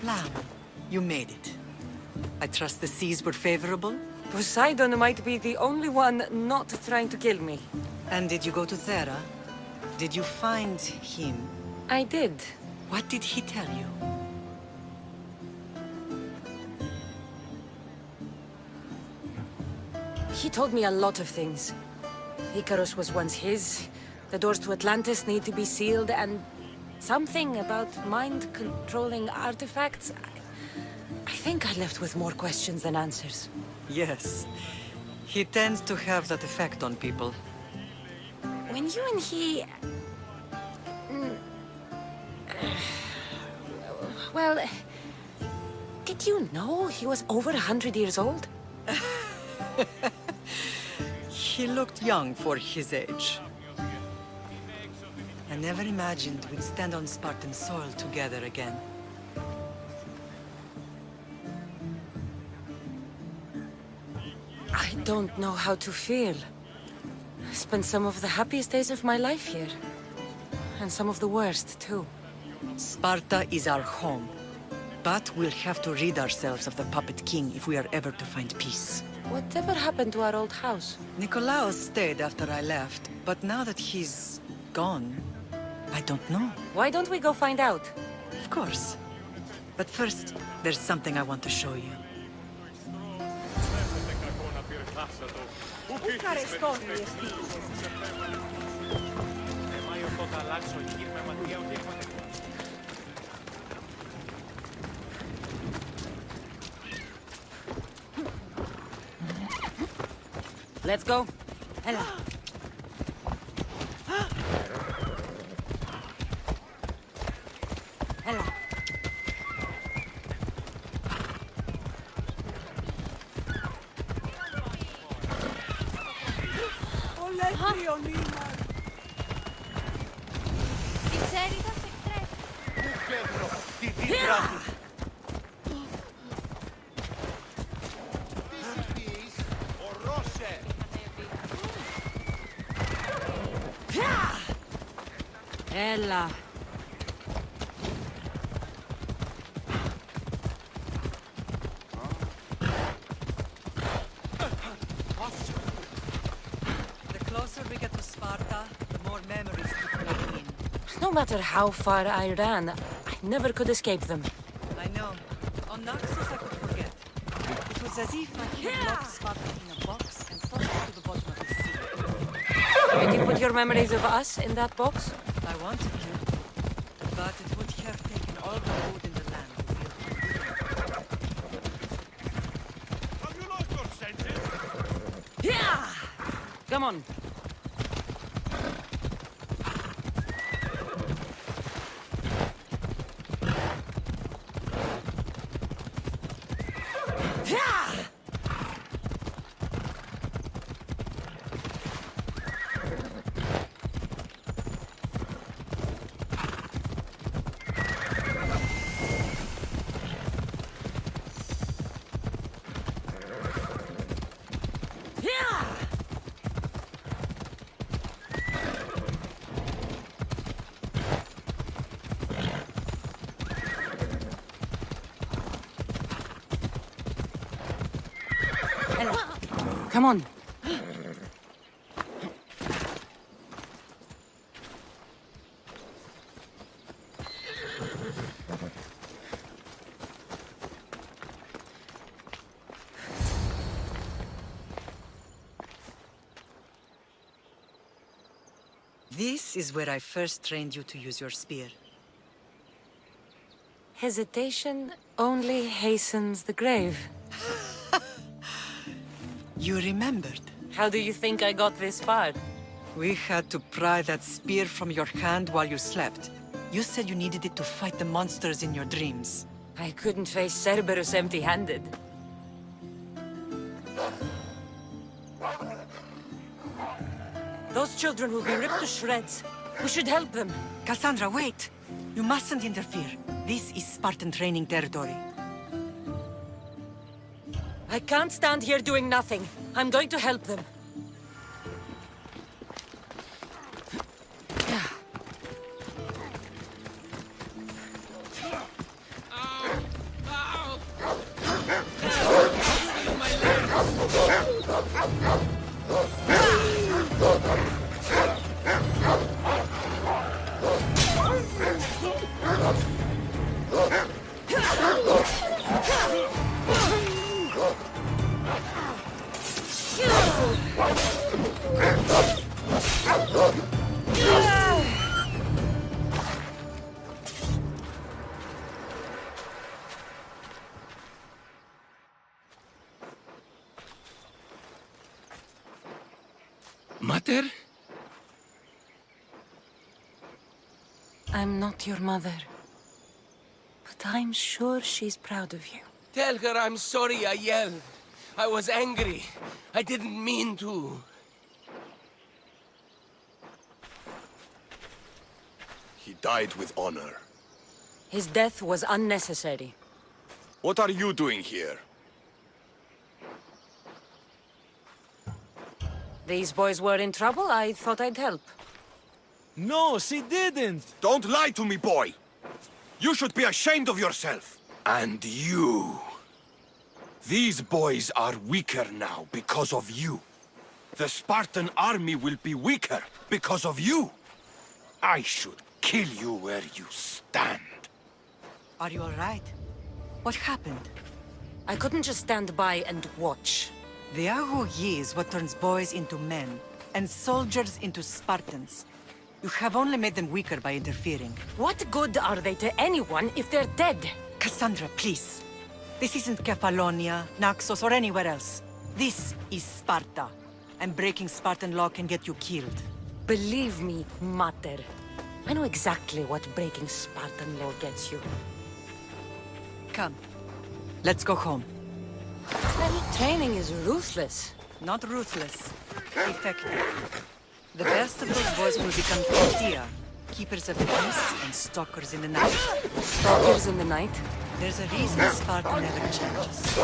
lamb. You made it. I trust the seas were favorable? Poseidon might be the only one not trying to kill me. And did you go to Thera? Did you find him? I did. What did he tell you? He told me a lot of things. Icarus was once his, the doors to Atlantis need to be sealed, and something about mind-controlling artifacts. I think I left with more questions than answers. Yes. He tends to have that effect on people. When you and he... Well... Did you know he was over 100 years old? He looked young for his age. I never imagined we'd stand on Spartan soil together again. I don't know how to feel. I spent some of the happiest days of my life here. And some of the worst, too. Sparta is our home. But we'll have to rid ourselves of the Puppet King if we are ever to find peace. Whatever happened to our old house? Nikolaos stayed after I left, but now that he's gone, I don't know. Why don't we go find out? Of course. But first, there's something I want to show you. Let's go. Ella. Ella. Ella. The closer we get to Sparta, the more memories we flow in. No matter how far I ran, I never could escape them. I know. On Naxos I could forget. It was as if I had locked Sparta in a box and tossed it to the bottom of the sea. Did you put your memories of us in that box? I wanted to, but it would have taken all the wood in the land to build it. Have you lost your senses? Yeah! Come on. Come on. This is where I first trained you to use your spear. Hesitation only hastens the grave. You remembered. How do you think I got this far? We had to pry that spear from your hand while you slept. You said you needed it to fight the monsters in your dreams. I couldn't face Cerberus empty-handed. Those children will be ripped to shreds. We should help them. Cassandra, wait! You mustn't interfere. This is Spartan training territory. I can't stand here doing nothing. I'm going to help them. Mater? I'm not your mother. But I'm sure she's proud of you. Tell her I'm sorry I yelled. I was angry. I didn't mean to. He died with honor. His death was unnecessary. What are you doing here? These boys were in trouble. I thought I'd help. No, she didn't! Don't lie to me, boy! You should be ashamed of yourself. And you. These boys are weaker now because of you. The Spartan army will be weaker because of you. I should kill you where you stand. Are you all right? What happened? I couldn't just stand by and watch. The Agogi is what turns boys into men, and soldiers into Spartans. You have only made them weaker by interfering. What good are they to anyone if they're dead? Cassandra, please. This isn't Kefalonia, Naxos, or anywhere else. This is Sparta. And breaking Spartan law can get you killed. Believe me, Mater. I know exactly what breaking Spartan law gets you. Come. Let's go home. Training is ruthless. Not ruthless. Effective. The best of those boys will become Kryptia, keepers of the peace and stalkers in the night. Stalkers in the night? There's a reason Sparta never changes.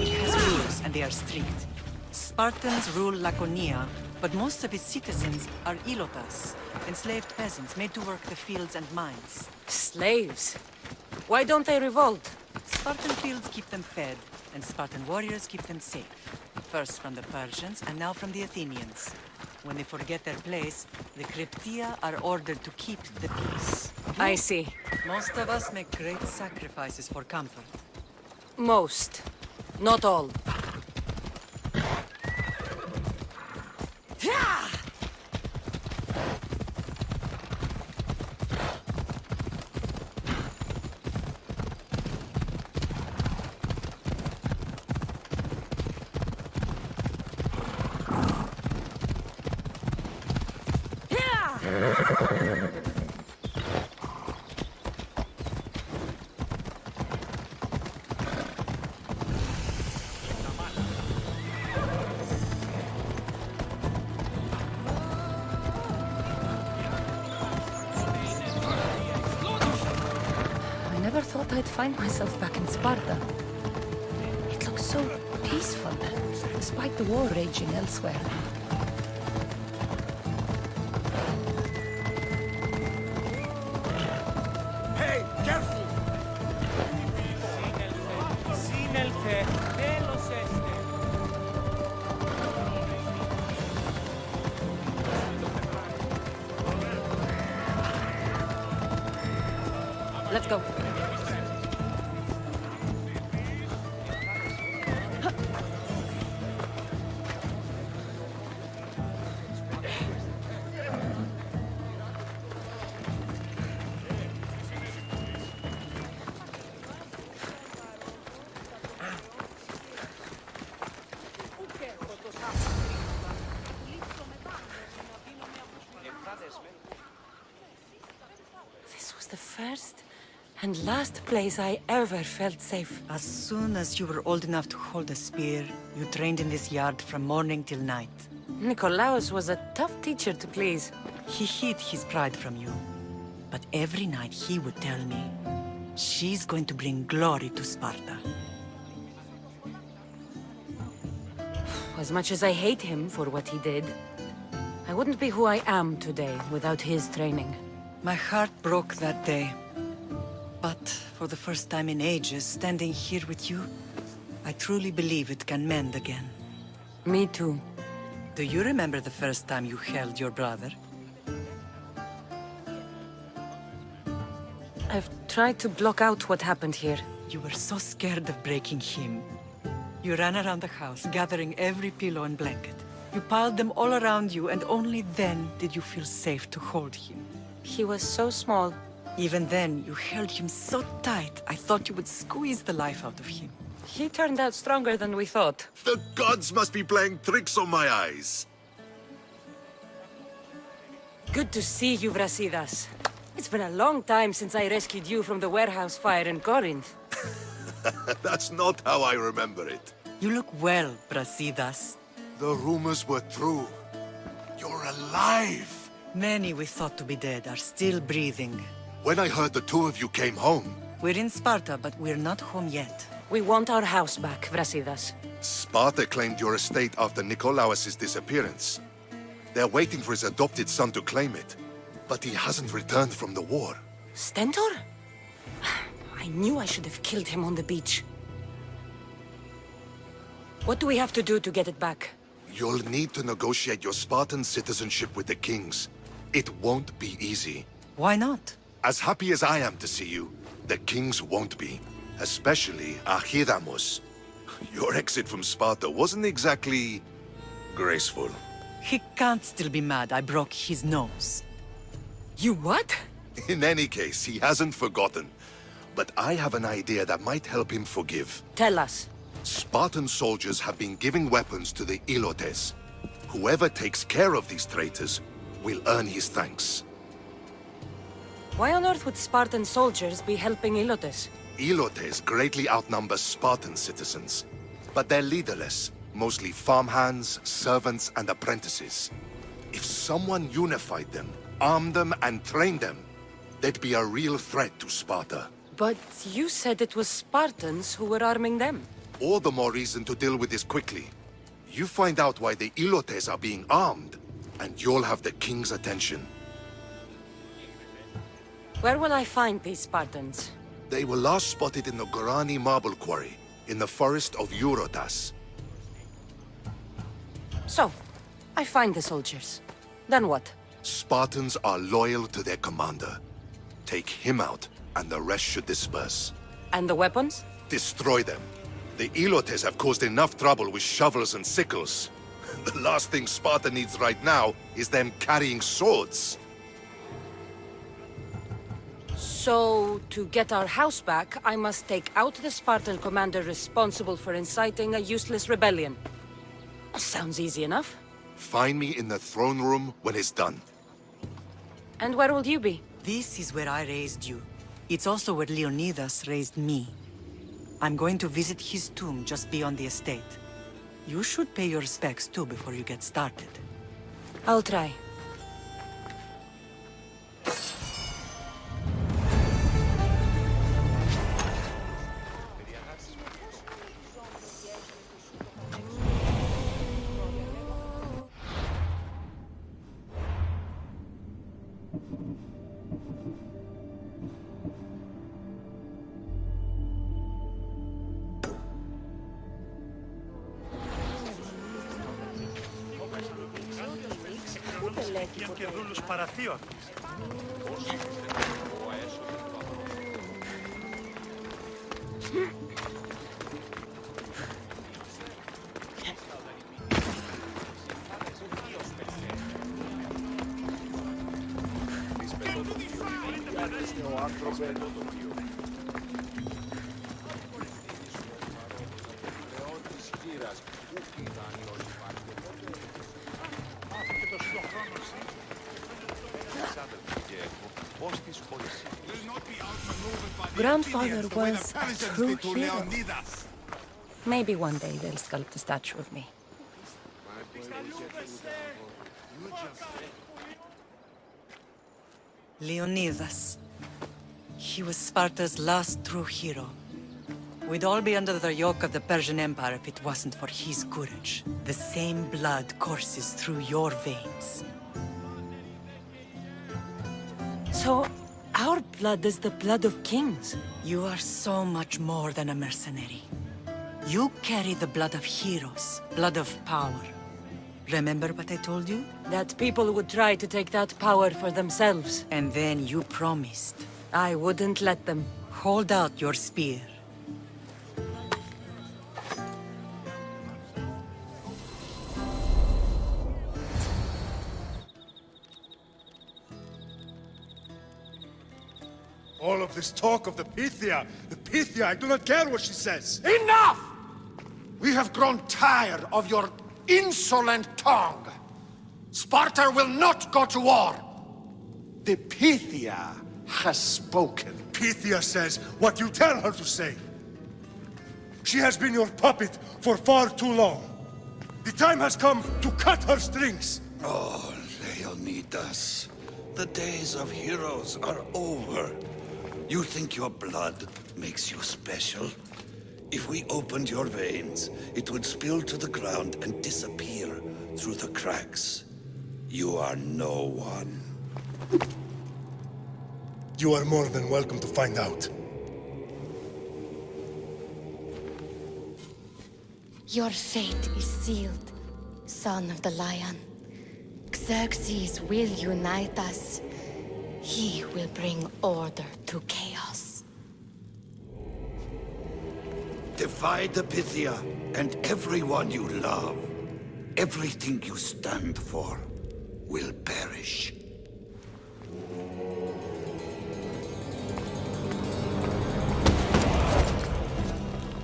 It has rules, and they are strict. Spartans rule Laconia, but most of its citizens are ilotas, enslaved peasants made to work the fields and mines. Slaves. Why don't they revolt? Spartan fields keep them fed, and Spartan warriors keep them safe. First from the Persians, and now from the Athenians. When they forget their place, the Kryptia are ordered to keep the peace. I see. Most of us make great sacrifices for comfort. Most. Not all. I never thought I'd find myself back in Sparta. It looks so peaceful, despite the war raging elsewhere. Hey, careful! Let's go. This was the first and last place I ever felt safe. As soon as you were old enough to hold a spear, you trained in this yard from morning till night. Nikolaos was a tough teacher to please. He hid his pride from you. But every night he would tell me, she's going to bring glory to Sparta. As much as I hate him for what he did, I wouldn't be who I am today without his training. My heart broke that day. But for the first time in ages, standing here with you, I truly believe it can mend again. Me too. Do you remember the first time you held your brother? I've tried to block out what happened here. You were so scared of breaking him. You ran around the house, gathering every pillow and blanket. You piled them all around you, and only then did you feel safe to hold him. He was so small. Even then, you held him so tight, I thought you would squeeze the life out of him. He turned out stronger than we thought. The gods must be playing tricks on my eyes. Good to see you, Brasidas. It's been a long time since I rescued you from the warehouse fire in Corinth. That's not how I remember it. You look well, Brasidas. The rumors were true. You're alive! Many we thought to be dead are still breathing. When I heard the two of you came home, We're in Sparta, but we're not home yet. We want our house back, Brasidas. Sparta claimed your estate after Nikolaos' disappearance. They're waiting for his adopted son to claim it. But he hasn't returned from the war. Stentor? I knew I should have killed him on the beach. What do we have to do to get it back? You'll need to negotiate your Spartan citizenship with the kings. It won't be easy. Why not? As happy as I am to see you, the kings won't be. Especially Archidamos. Your exit from Sparta wasn't exactly graceful. He can't still be mad I broke his nose. You what? In any case, he hasn't forgotten. But I have an idea that might help him forgive. Tell us. Spartan soldiers have been giving weapons to the Ilotes. Whoever takes care of these traitors will earn his thanks. Why on earth would Spartan soldiers be helping Ilotes? Ilotes greatly outnumber Spartan citizens, but they're leaderless, mostly farmhands, servants, and apprentices. If someone unified them, armed them, and trained them, they'd be a real threat to Sparta. But you said it was Spartans who were arming them. All the more reason to deal with this quickly. You find out why the Ilotes are being armed, and you'll have the king's attention. Where will I find these Spartans? They were last spotted in the Gorani marble quarry, in the forest of Eurotas. So, I find the soldiers. Then what? Spartans are loyal to their commander. Take him out, and the rest should disperse. And the weapons? Destroy them. The Ilotes have caused enough trouble with shovels and sickles. The last thing Sparta needs right now is them carrying swords. So, to get our house back, I must take out the Spartan commander responsible for inciting a useless rebellion. Sounds easy enough. Find me in the throne room when it's done. And where will you be? This is where I raised you. It's also where Leonidas raised me. I'm going to visit his tomb just beyond the estate. You should pay your respects too before you get started. I'll try. ¿Quién quedó los paraciones? Grandfather was a true hero. Maybe one day they'll sculpt a statue of me. Leonidas. He was Sparta's last true hero. We'd all be under the yoke of the Persian Empire if it wasn't for his courage. The same blood courses through your veins. So, our blood is the blood of kings. You are so much more than a mercenary. You carry the blood of heroes, blood of power. Remember what I told you? That people would try to take that power for themselves. And then you promised. I wouldn't let them. Hold out your spear. All of this talk of the Pythia, I do not care what she says. Enough! We have grown tired of your insolent tongue. Sparta will not go to war. The Pythia has spoken. Pythia says what you tell her to say. She has been your puppet for far too long. The time has come to cut her strings. Oh, Leonidas. The days of heroes are over. You think your blood makes you special? If we opened your veins, it would spill to the ground and disappear through the cracks. You are no one. You are more than welcome to find out. Your fate is sealed, son of the lion. Xerxes will unite us. He will bring order to chaos. Divide the Pythia and everyone you love. Everything you stand for will perish.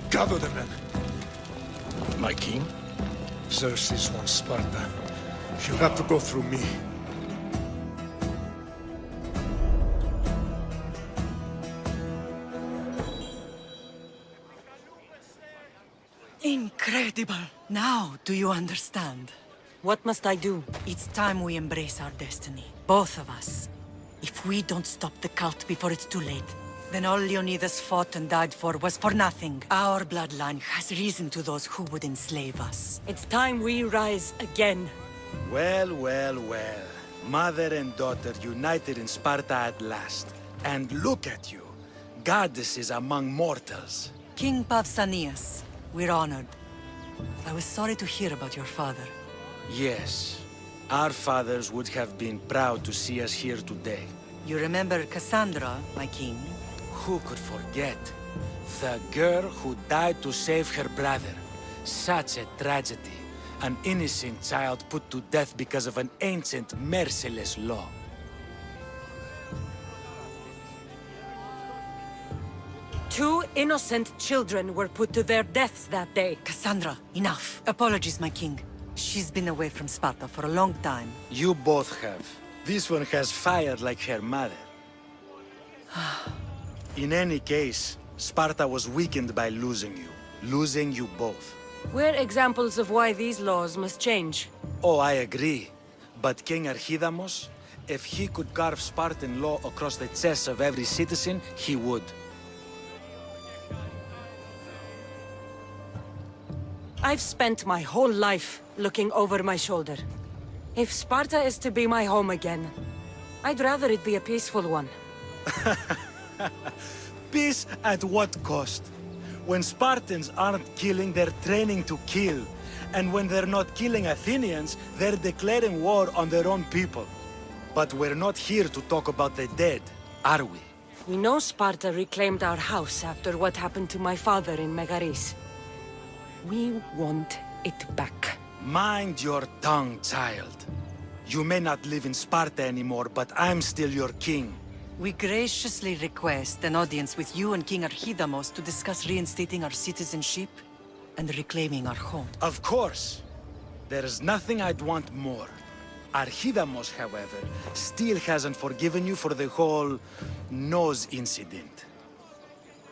Gather the men. My king? Xerxes wants Sparta. She'll have to go through me. Incredible! Now, do you understand? What must I do? It's time we embrace our destiny. Both of us. If we don't stop the cult before it's too late, then all Leonidas fought and died for was for nothing. Our bloodline has risen to those who would enslave us. It's time we rise again. Well, well, well. Mother and daughter united in Sparta at last. And look at you. Goddesses among mortals. King Pausanias, we're honored. I was sorry to hear about your father. Yes. Our fathers would have been proud to see us here today. You remember Cassandra, my king? Who could forget? The girl who died to save her brother. Such a tragedy. An innocent child put to death because of an ancient, merciless law. Two innocent children were put to their deaths that day. Cassandra, enough. Apologies, my king. She's been away from Sparta for a long time. You both have. This one has fired like her mother. In any case, Sparta was weakened by losing you. Losing you both. We're examples of why these laws must change. Oh, I agree. But King Archidamos, if he could carve Spartan law across the chests of every citizen, he would. I've spent my whole life looking over my shoulder. If Sparta is to be my home again, I'd rather it be a peaceful one. Peace at what cost? When Spartans aren't killing, they're training to kill. And when they're not killing Athenians, they're declaring war on their own people. But we're not here to talk about the dead, are we? We know Sparta reclaimed our house after what happened to my father in Megaris. We want it back. Mind your tongue, child. You may not live in Sparta anymore, but I'm still your king. We graciously request an audience with you and King Archidamos to discuss reinstating our citizenship and reclaiming our home. Of course. There's nothing I'd want more. Archidamos, however, still hasn't forgiven you for the whole nose incident.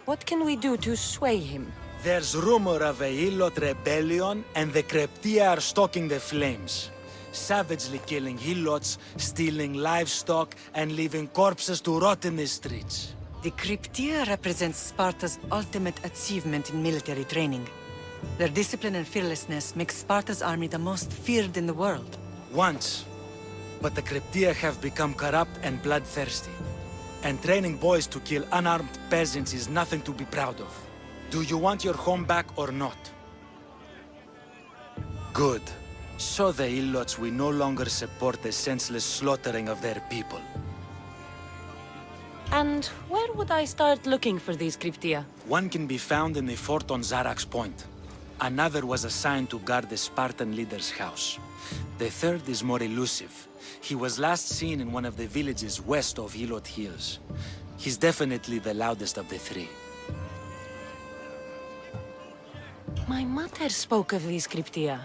What can we do to sway him? There's rumor of a Helot rebellion, and the Kryptia are stalking the flames. Savagely killing Helots, stealing livestock, and leaving corpses to rot in the streets. The Kryptia represents Sparta's ultimate achievement in military training. Their discipline and fearlessness makes Sparta's army the most feared in the world. Once. But the Kryptia have become corrupt and bloodthirsty. And training boys to kill unarmed peasants is nothing to be proud of. Do you want your home back or not? Good. So the Ilots will no longer support the senseless slaughtering of their people. And where would I start looking for these Kryptia? One can be found in the fort on Zarak's Point. Another was assigned to guard the Spartan leader's house. The third is more elusive. He was last seen in one of the villages west of Hilot Hills. He's definitely the loudest of the three. My mother spoke of these Kryptia.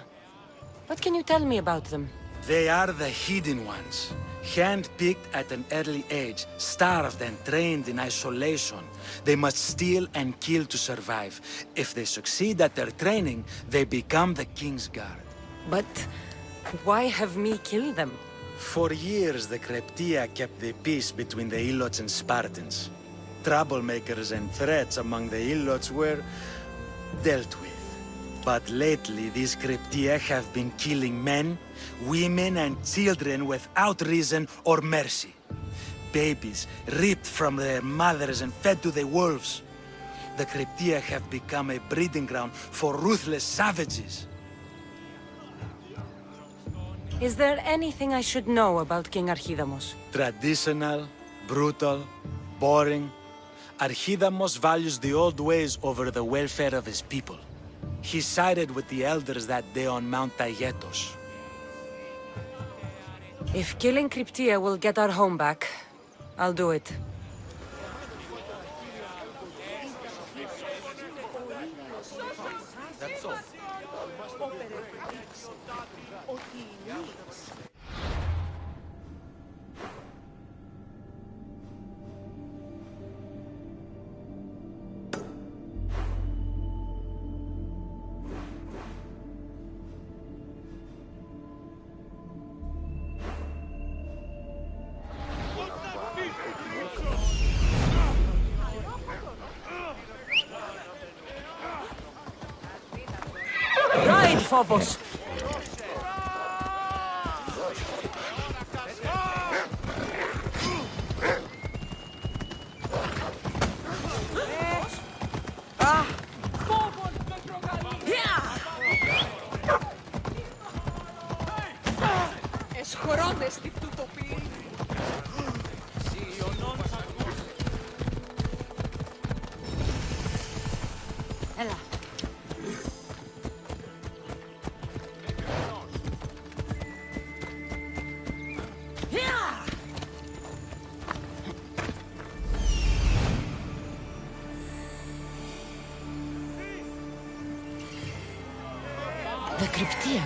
What can you tell me about them? They are the hidden ones. Hand-picked at an early age, starved and trained in isolation. They must steal and kill to survive. If they succeed at their training, they become the King's Guard. But why have me kill them? For years, the Kryptia kept the peace between the Ilots and Spartans. Troublemakers and threats among the Ilots were dealt with. But lately, these Kryptia have been killing men, women, and children without reason or mercy. Babies ripped from their mothers and fed to the wolves. The Kryptia have become a breeding ground for ruthless savages. Is there anything I should know about King Archidamos? Traditional, brutal, boring. Archidamos values the old ways over the welfare of his people. He sided with the elders that day on Mount Taygetos. If killing Kryptia will get our home back, I'll do it. Ride, Phobos! Έλα. The Kryptia.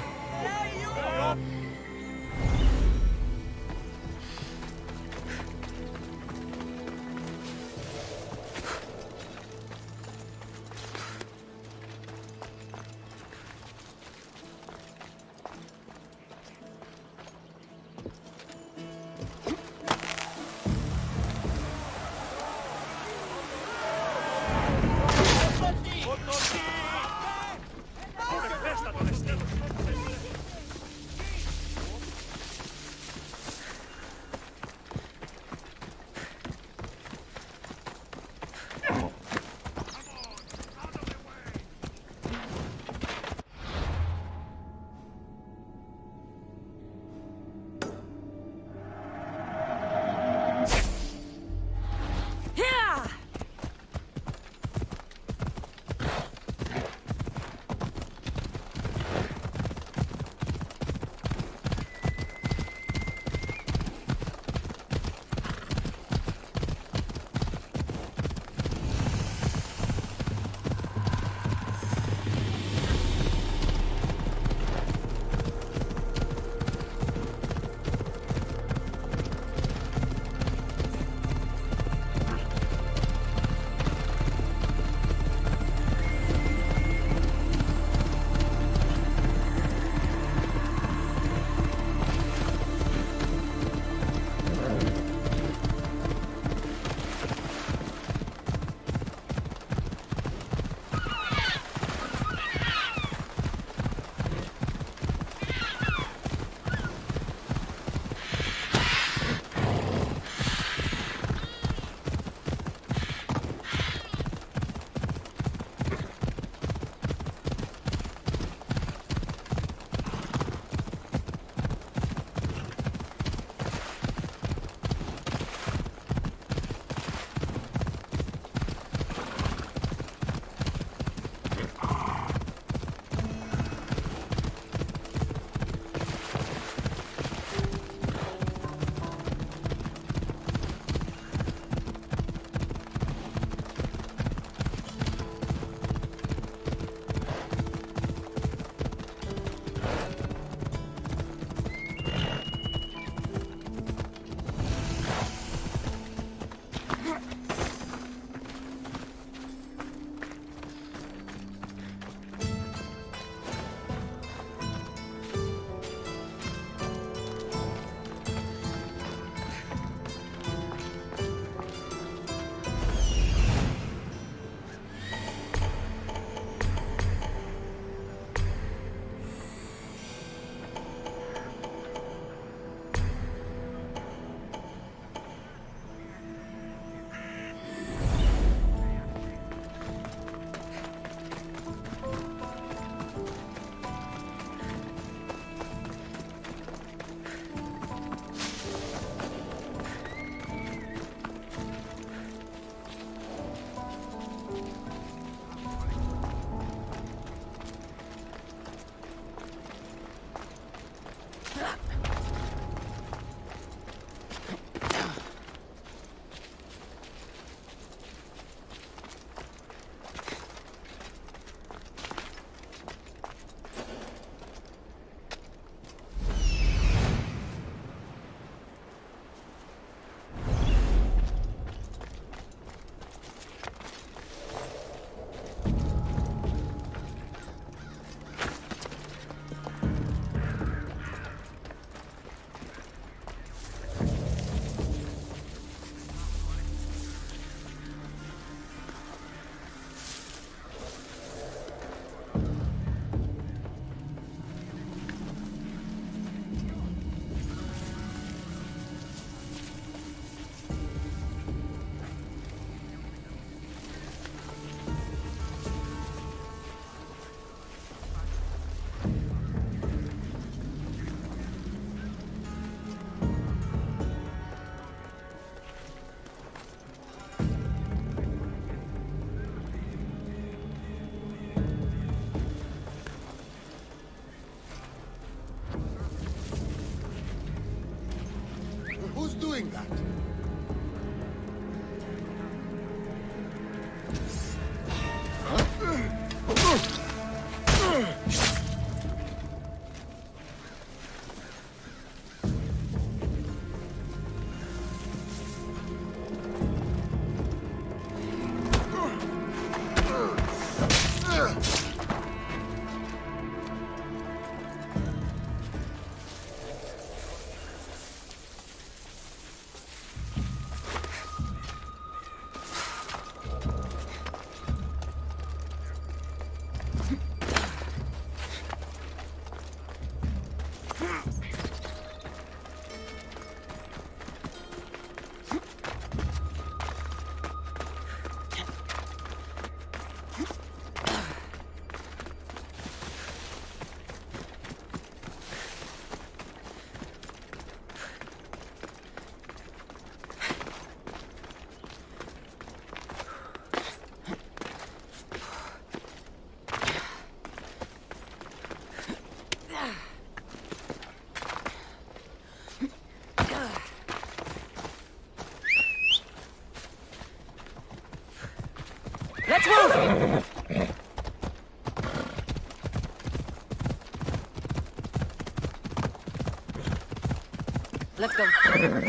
Let's go. Let's go.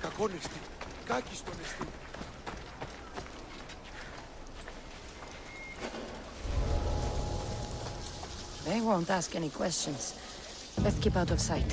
Κακόνεστη. Κάκιστον εστί. They won't ask any questions. Let's keep out of sight.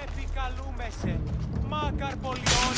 Επικαλούμεσαι, μάκαρ πολιών.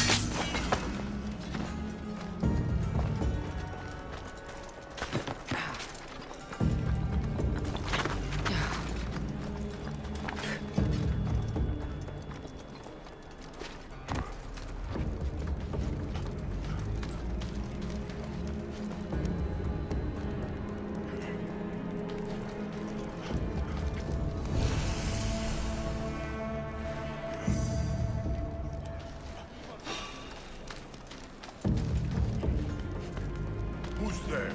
Who's there?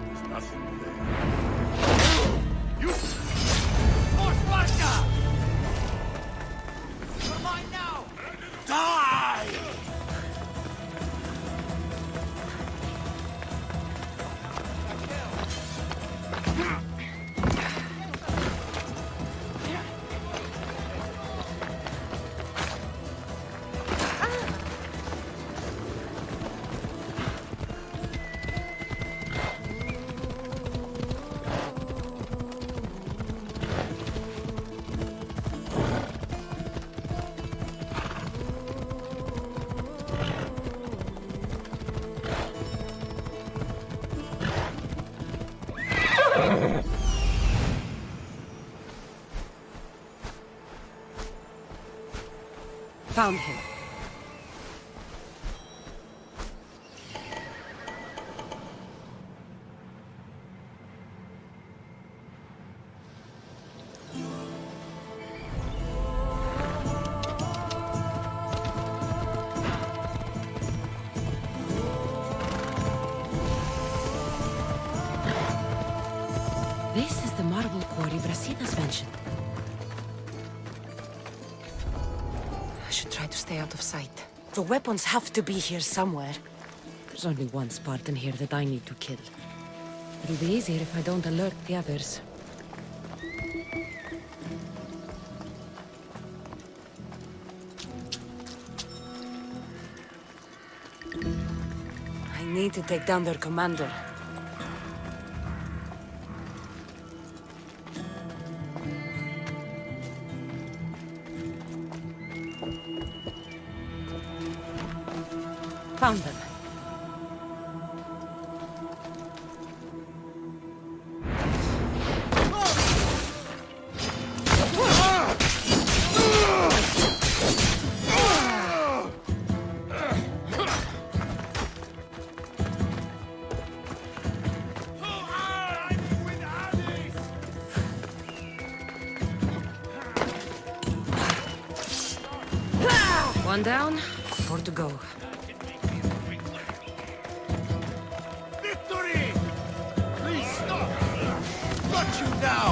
There's nothing there. You! For Sparta! You're mine now! Die! Found him. This is the marble quarry Brasidas mentioned. I should try to stay out of sight. The weapons have to be here somewhere. There's only one Spartan here that I need to kill. It'll be easier if I don't alert the others. I need to take down their commander. Found them. One down, 4 to go. Victory! Please stop! Got you now!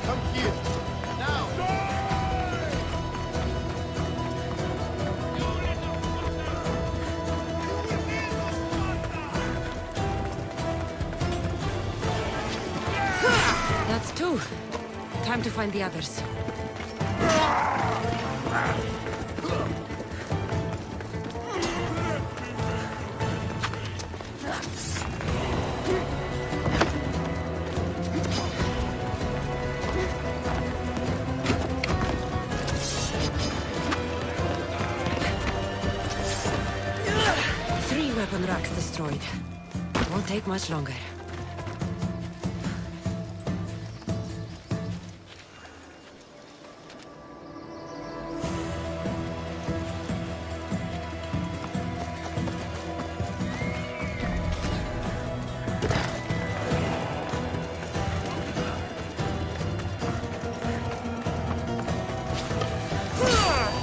Come here. Now! 2. Time to find the others. 3 weapon racks destroyed. Won't take much longer.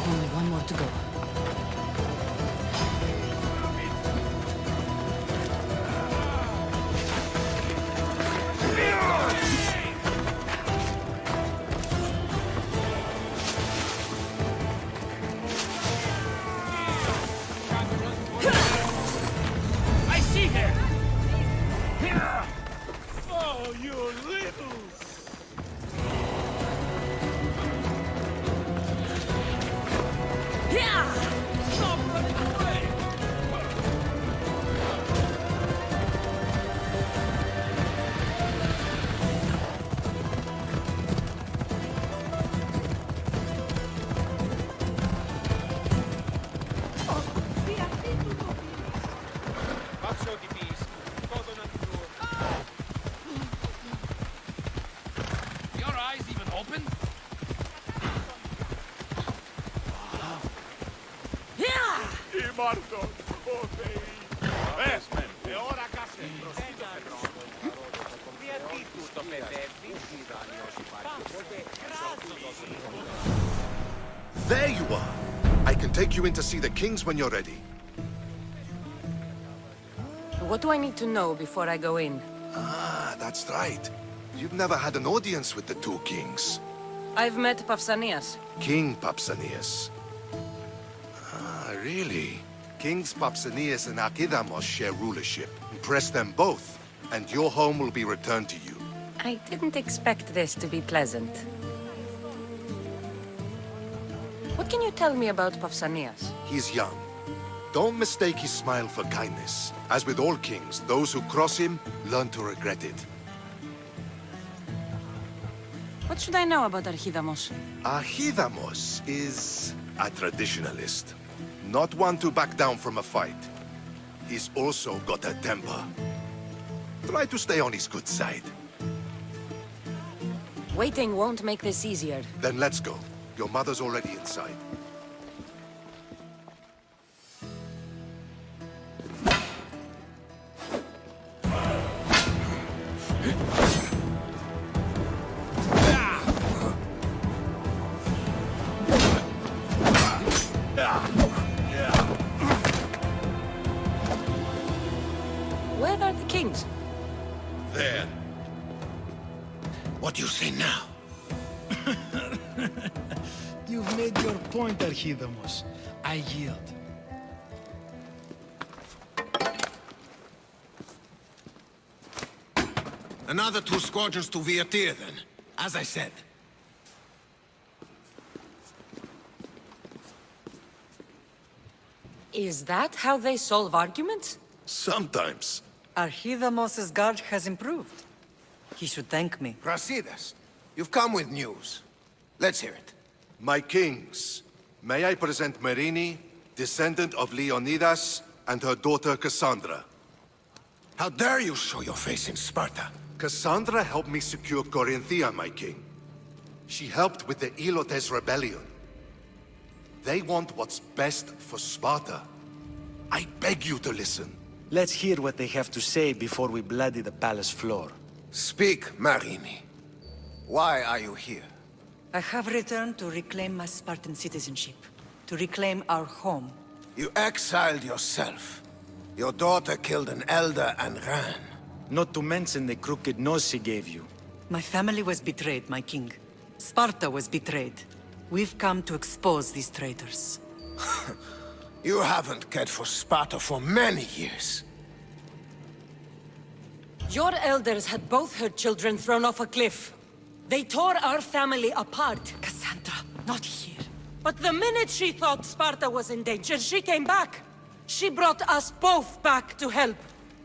Only one more to go. I see her! Oh, you little... Stop running away! Faccio di bis, todo nandito. Your eyes even open? E ora cazzo There you are! I can take you in to see the kings when you're ready. What do I need to know before I go in? Ah, that's right. You've never had an audience with the 2 kings. I've met Pausanias. King Pausanias. Ah, really? Kings Pausanias and Archidamos share rulership. Impress them both, and your home will be returned to you. I didn't expect this to be pleasant. What can you tell me about Pausanias? He's young. Don't mistake his smile for kindness. As with all kings, those who cross him learn to regret it. What should I know about Archidamos? Archidamos is a traditionalist. Not one to back down from a fight. He's also got a temper. Try to stay on his good side. Waiting won't make this easier. Then let's go. Your mother's already inside. Where are the kings? There. What do you say now? You've made your point, Archidamos. I yield. Another 2 squadrons to Viatir, then. As I said. Is that how they solve arguments? Sometimes. Archidamos's guard has improved. He should thank me. Brasidas, you've come with news. Let's hear it. My kings, may I present Merini, descendant of Leonidas, and her daughter Cassandra. How dare you show your face in Sparta? Cassandra helped me secure Corinthia, my king. She helped with the Ilotes rebellion. They want what's best for Sparta. I beg you to listen. Let's hear what they have to say before we bloody the palace floor. Speak, Marini. Why are you here? I have returned to reclaim my Spartan citizenship, to reclaim our home. You exiled yourself. Your daughter killed an elder and ran. Not to mention the crooked nose she gave you. My family was betrayed, my king. Sparta was betrayed. We've come to expose these traitors. You haven't cared for Sparta for many years. Your elders had both her children thrown off a cliff. They tore our family apart. Cassandra, not here. But the minute she thought Sparta was in danger, she came back. She brought us both back to help.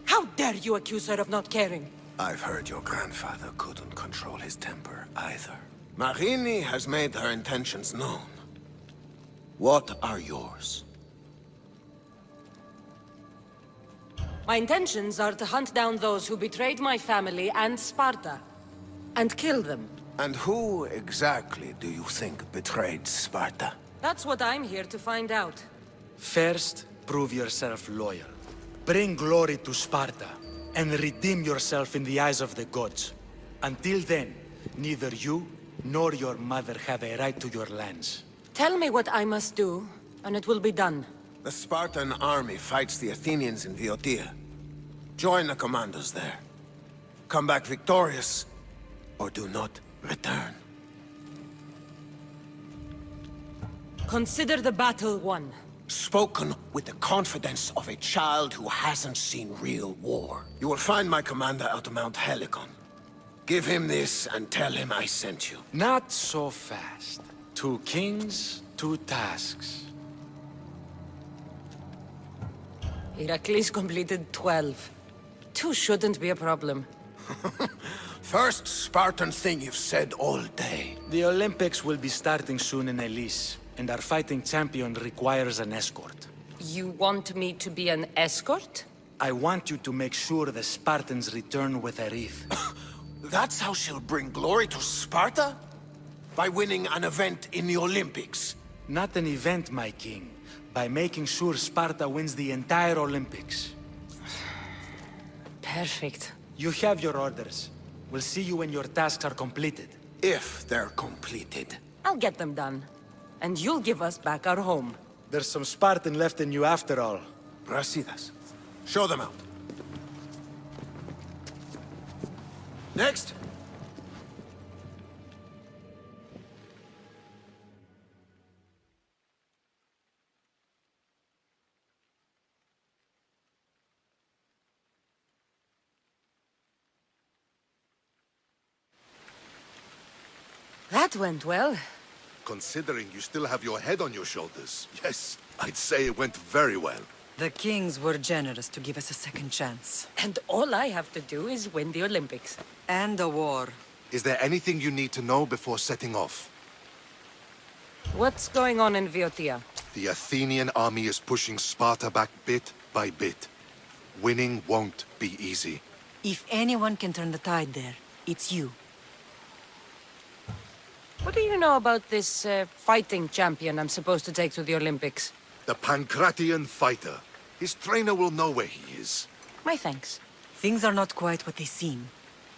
How dare you accuse her of not caring? I've heard your grandfather couldn't control his temper either. Marini has made her intentions known. What are yours? My intentions are to hunt down those who betrayed my family and Sparta, and kill them. And who exactly do you think betrayed Sparta? That's what I'm here to find out. First, prove yourself loyal. Bring glory to Sparta, and redeem yourself in the eyes of the gods. Until then, neither you nor your mother have a right to your lands. Tell me what I must do, and it will be done. The Spartan army fights the Athenians in Viotia. Join the commandos there. Come back victorious, or do not return. Consider the battle won. Spoken with the confidence of a child who hasn't seen real war. You will find my commander at Mount Helicon. Give him this and tell him I sent you. Not so fast. 2 kings, 2 tasks. Heracles completed 12. 2 shouldn't be a problem. First Spartan thing you've said all day. The Olympics will be starting soon in Elise, and our fighting champion requires an escort. You want me to be an escort? I want you to make sure the Spartans return with a wreath. That's how she'll bring glory to Sparta? By winning an event in the Olympics? Not an event, my king. By making sure Sparta wins the entire Olympics. Perfect. You have your orders. We'll see you when your tasks are completed. If they're completed. I'll get them done. And you'll give us back our home. There's some Spartan left in you after all. Brasidas. Show them out. Next. That went well. Considering you still have your head on your shoulders, yes, I'd say it went very well. The kings were generous to give us a second chance. And all I have to do is win the Olympics. And a war. Is there anything you need to know before setting off? What's going on in Viotia? The Athenian army is pushing Sparta back bit by bit. Winning won't be easy. If anyone can turn the tide there, it's you. What do you know about this fighting champion I'm supposed to take to the Olympics? The Pancratian fighter. His trainer will know where he is. My thanks. Things are not quite what they seem.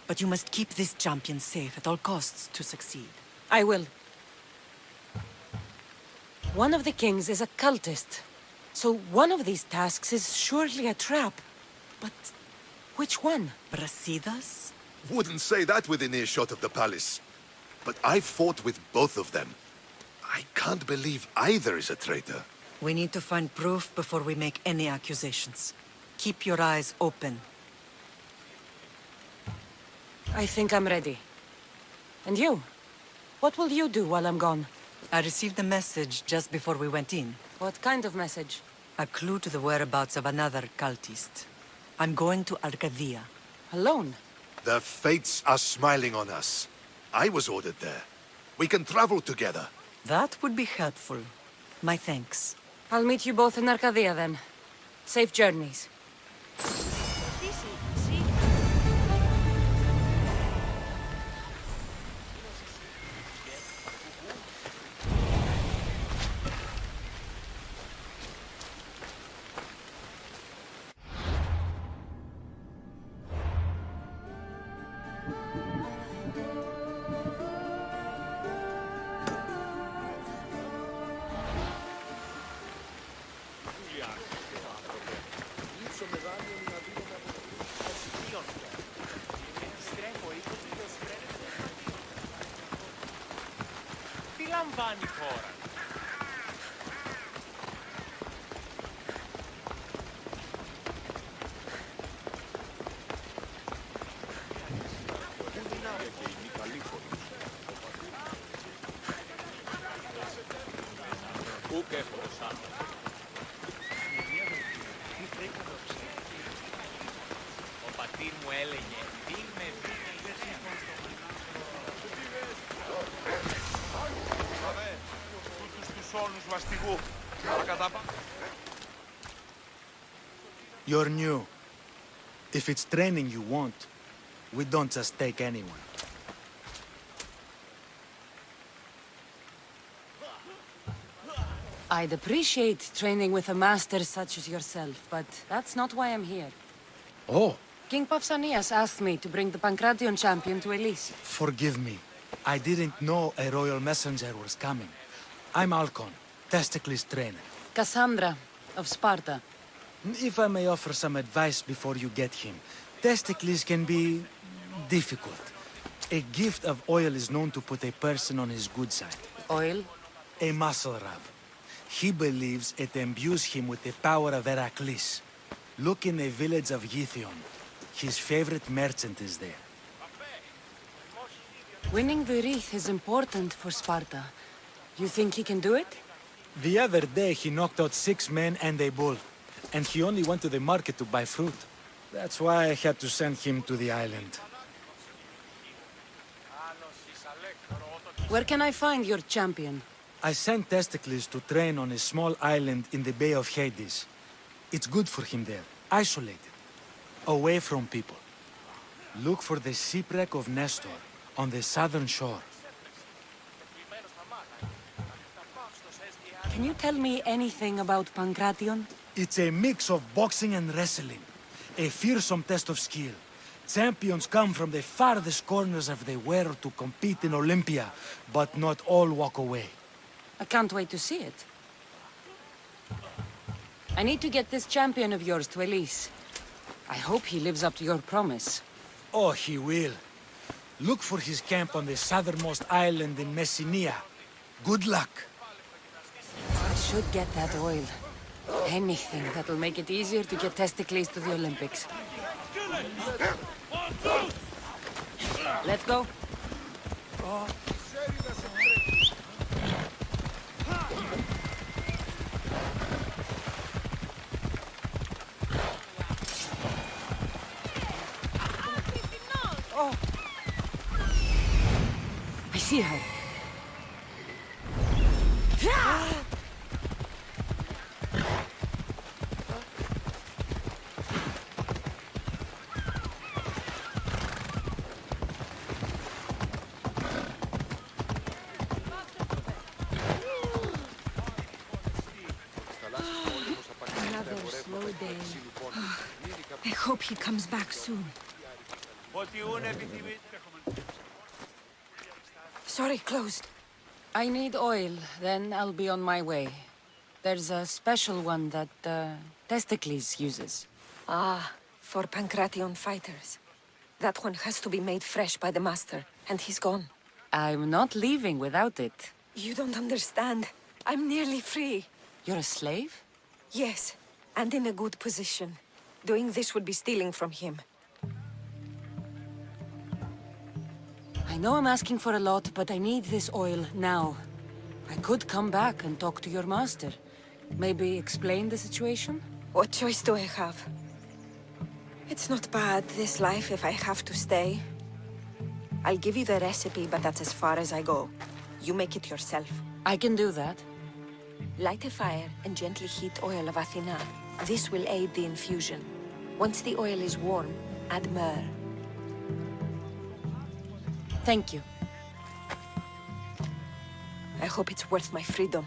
But you must keep this champion safe at all costs to succeed. I will. One of the kings is a cultist. So one of these tasks is surely a trap. But which one? Brasidas? Wouldn't say that within earshot of the palace. But I've fought with both of them. I can't believe either is a traitor. We need to find proof before we make any accusations. Keep your eyes open. I think I'm ready. And you? What will you do while I'm gone? I received a message just before we went in. What kind of message? A clue to the whereabouts of another cultist. I'm going to Arcadia. Alone? The fates are smiling on us. I was ordered there. We can travel together. That would be helpful. My thanks. I'll meet you both in Arcadia then. Safe journeys. Τι λαμβάνει η χώρα? You're new. If it's training you want, we don't just take anyone. I'd appreciate training with a master such as yourself, but that's not why I'm here. Oh, King Pausanias asked me to bring the Pancration champion to Elise. forgive me. I didn't know a royal messenger was coming. I'm Alcon, Testicles trainer. Cassandra of Sparta. If I may offer some advice before you get him, Testicles can be difficult. A gift of oil is known to put a person on his good side. Oil? A muscle rub. He believes it imbues him with the power of Heracles. Look in the village of Yithion. His favorite merchant is there. Winning the wreath is important for Sparta. You think he can do it? The other day he knocked out 6 men and a bull. And he only went to the market to buy fruit. That's why I had to send him to the island. Where can I find your champion? I sent Testicles to train on a small island in the Bay of Hades. It's good for him there, isolated, away from people. Look for the shipwreck of Nestor on the southern shore. Can you tell me anything about Pancration? It's a mix of boxing and wrestling. A fearsome test of skill. Champions come from the farthest corners of the world to compete in Olympia, but not all walk away. I can't wait to see it. I need to get this champion of yours to Elise. I hope he lives up to your promise. Oh, he will. Look for his camp on the southernmost island in Messenia. Good luck. I should get that oil. Anything that'll make it easier to get Testicles to the Olympics. Let's go. I see her. Another slow day. I hope he comes back soon. Sorry, closed. I need oil, then I'll be on my way. There's a special one that Testicles uses. Ah, for Pancration fighters. That one has to be made fresh by the master, and he's gone. I'm not leaving without it. You don't understand. I'm nearly free. You're a slave? Yes, and in a good position. Doing this would be stealing from him. I know I'm asking for a lot, but I need this oil now. I could come back and talk to your master. Maybe explain the situation? What choice do I have? It's not bad, this life, if I have to stay. I'll give you the recipe, but that's as far as I go. You make it yourself. I can do that. Light a fire and gently heat oil of Athena. This will aid the infusion. Once the oil is warm, add myrrh. Thank you. I hope it's worth my freedom.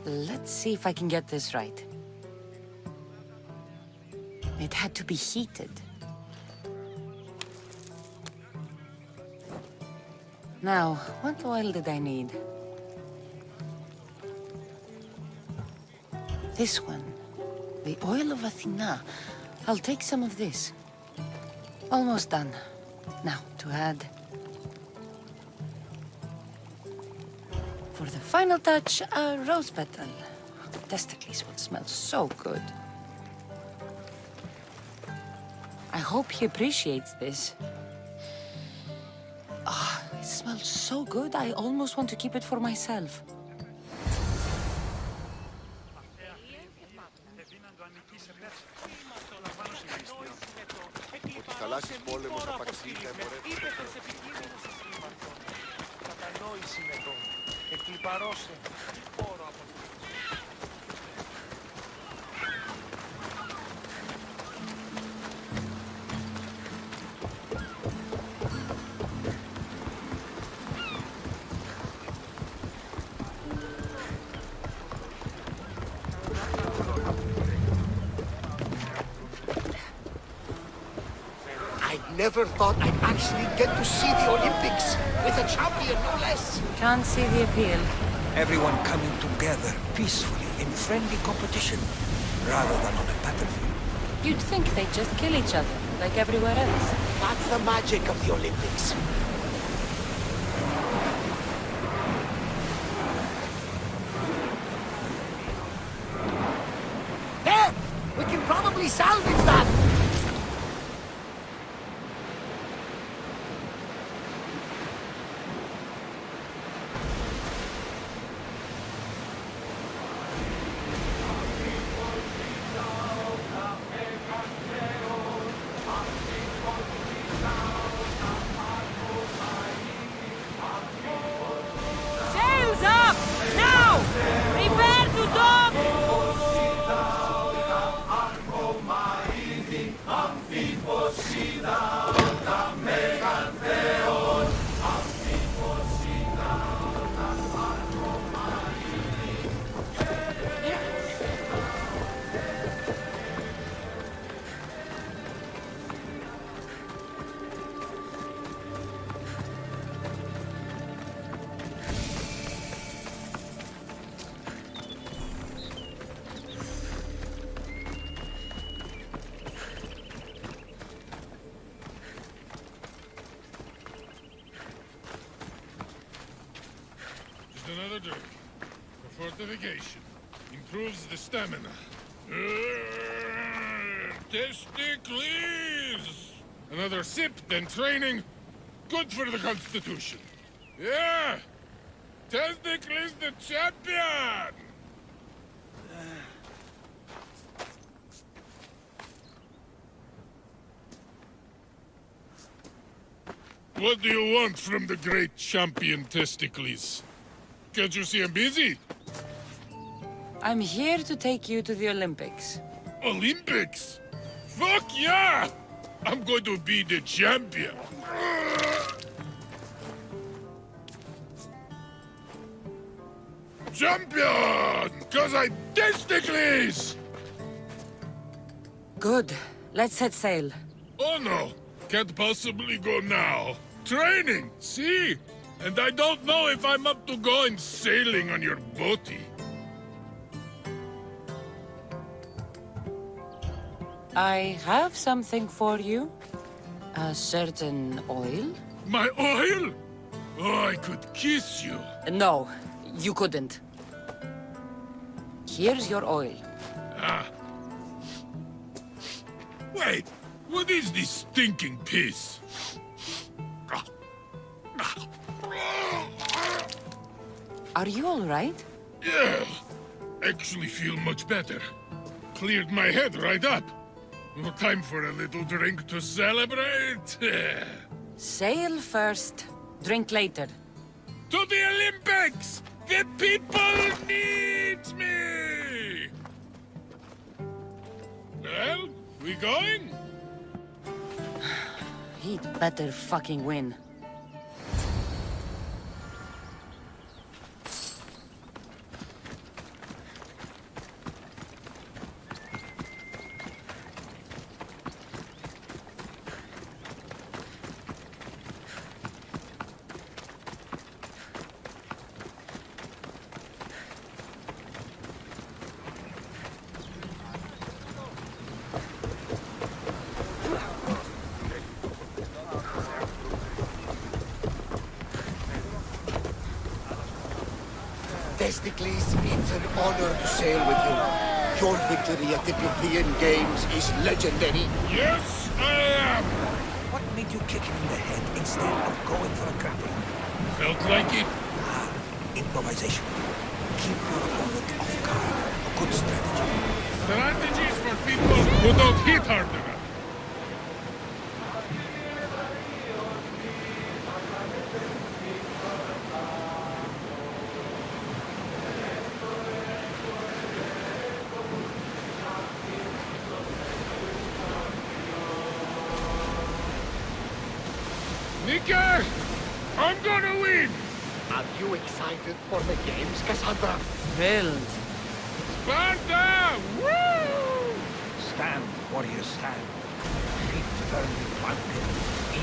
Let's see if I can get this right. It had to be heated. Now, what oil did I need? This one. The oil of Athena. I'll take some of this. Almost done. Now, to add... For the final touch, a rose petal. Testicles will smell so good. I hope he appreciates this. Ah, it smells so good, I almost want to keep it for myself. Ότι θαλάσσιος πόλεμος απαξίει τα εμπορεύματα. Κατανόηση με το. Εκλιπαρώσε. Τι πόρο από αυτό. Never thought I'd actually get to see the Olympics with a champion, no less. Can't see the appeal. Everyone coming together peacefully in friendly competition, rather than on a battlefield. You'd think they'd just kill each other, like everywhere else. That's the magic of the Olympics. There! We can probably salvage that! Sails up! Now! Prepare to dock! Another drink. For fortification. Improves the stamina. Testicles! Another sip, then training. Good for the Constitution. Yeah! Testicles the champion! What do you want from the great champion Testicles? Can't you see I'm busy? I'm here to take you to the Olympics. Olympics? Fuck yeah! I'm going to be the champion. Champion! Cause I testicles! Good. Let's set sail. Oh no! Can't possibly go now. Training, see? And I don't know if I'm up to going sailing on your boaty. I have something for you. A certain oil? My oil? Oh, I could kiss you. No, you couldn't. Here's your oil. Ah. Wait, what is this stinking piss? Are you all right? Yeah, actually feel much better. Cleared my head right up. Well, time for a little drink to celebrate. Sail first, drink later. To the Olympics! The people need me! Well, we going? He'd better fucking win. Testicles, it's an honor to sail with you. Your victory at the European Games is legendary. Yes, I am! What made you kick him in the head instead of going for a grapple? Felt like it. Ah, improvisation. Keep your opponent off guard. A good strategy. Strategy who don't hit hard enough. Nika! I'm gonna win! Are you excited for the games, Cassandra? Thrilled. Sparta! Woo! Stand, warriors, stand. Feet firmly planted,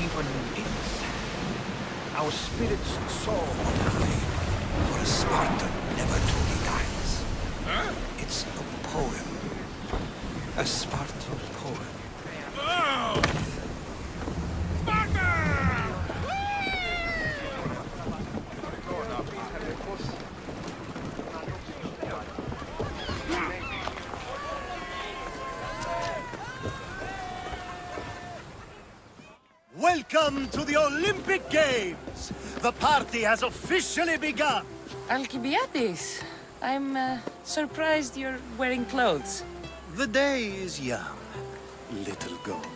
even in sand. Our spirits soar on high, for a Spartan never truly dies. Huh? It's a poem. A Spartan poem. Oh! Sparta! Welcome to the Olympic Games! The party has officially begun! Alcibiades, I'm surprised you're wearing clothes. The day is young, little goat.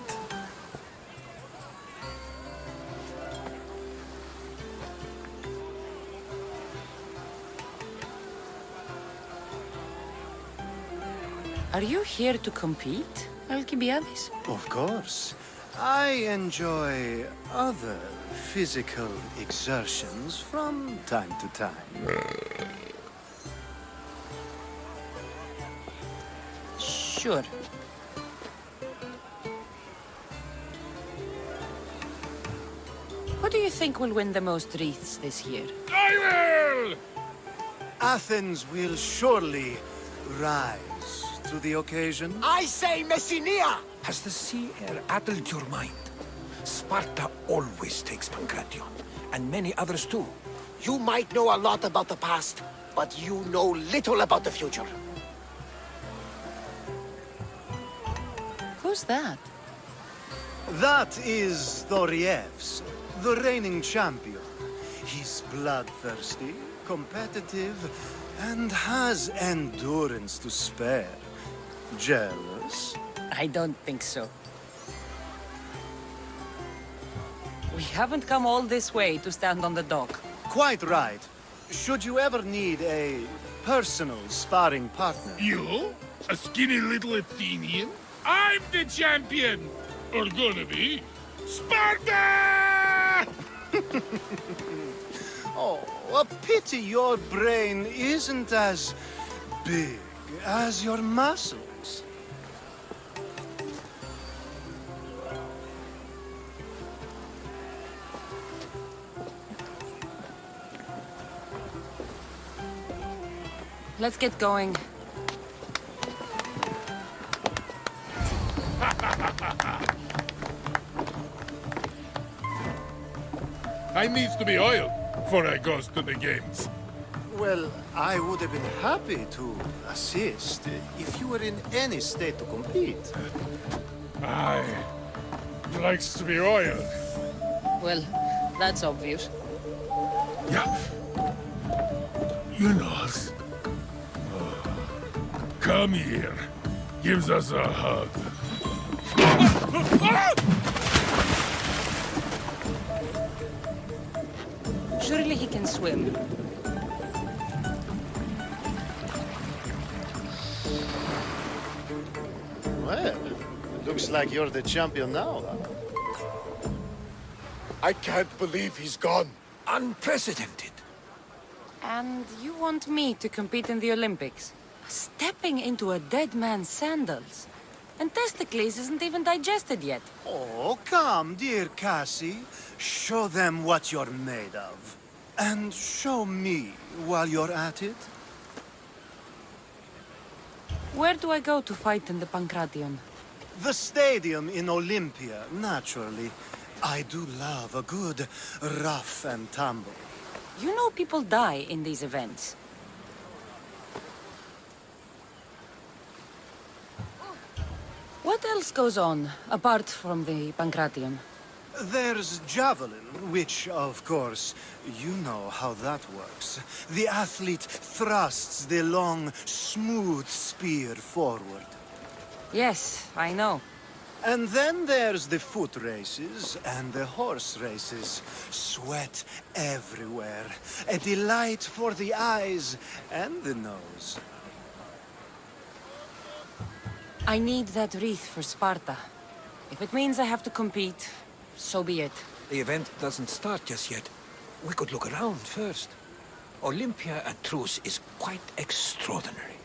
Are you here to compete, Alcibiades? Of course. I enjoy other physical exertions from time to time. Sure. Who do you think will win the most wreaths this year? I will! Athens will surely rise to the occasion. I say Messinia! Has the sea air addled your mind? Sparta always takes Pancration, and many others too. You might know a lot about the past, but you know little about the future. Who's that? That is Thorievs, the reigning champion. He's bloodthirsty, competitive, and has endurance to spare. Jealous? I don't think so. We haven't come all this way to stand on the dock. Quite right. Should you ever need a personal sparring partner? You? A skinny little Athenian? I'm the champion! Or gonna be. Sparta! Oh, a pity your brain isn't as big as your muscles. Let's get going. I needs to be oiled before I goes to the games. Well, I would have been happy to assist if you were in any state to compete. Aye. Likes to be oiled. Well, that's obvious. Yeah. You know. Come here. Gives us a hug. Surely he can swim. Well, looks like you're the champion now. I can't believe he's gone. Unprecedented. And you want me to compete in the Olympics? Stepping into a dead man's sandals. And Testicles isn't even digested yet. Oh, come, dear Cassie. Show them what you're made of. And show me while you're at it. Where do I go to fight in the Pancration? The stadium in Olympia, naturally. I do love a good rough and tumble. You know people die in these events. What else goes on, apart from the Pancration? There's javelin, which, of course, you know how that works. The athlete thrusts the long, smooth spear forward. Yes, I know. And then there's the foot races and the horse races. Sweat everywhere. A delight for the eyes and the nose. I need that wreath for Sparta. If it means I have to compete, so be it. The event doesn't start just yet. We could look around first. Olympia at truce is quite extraordinary.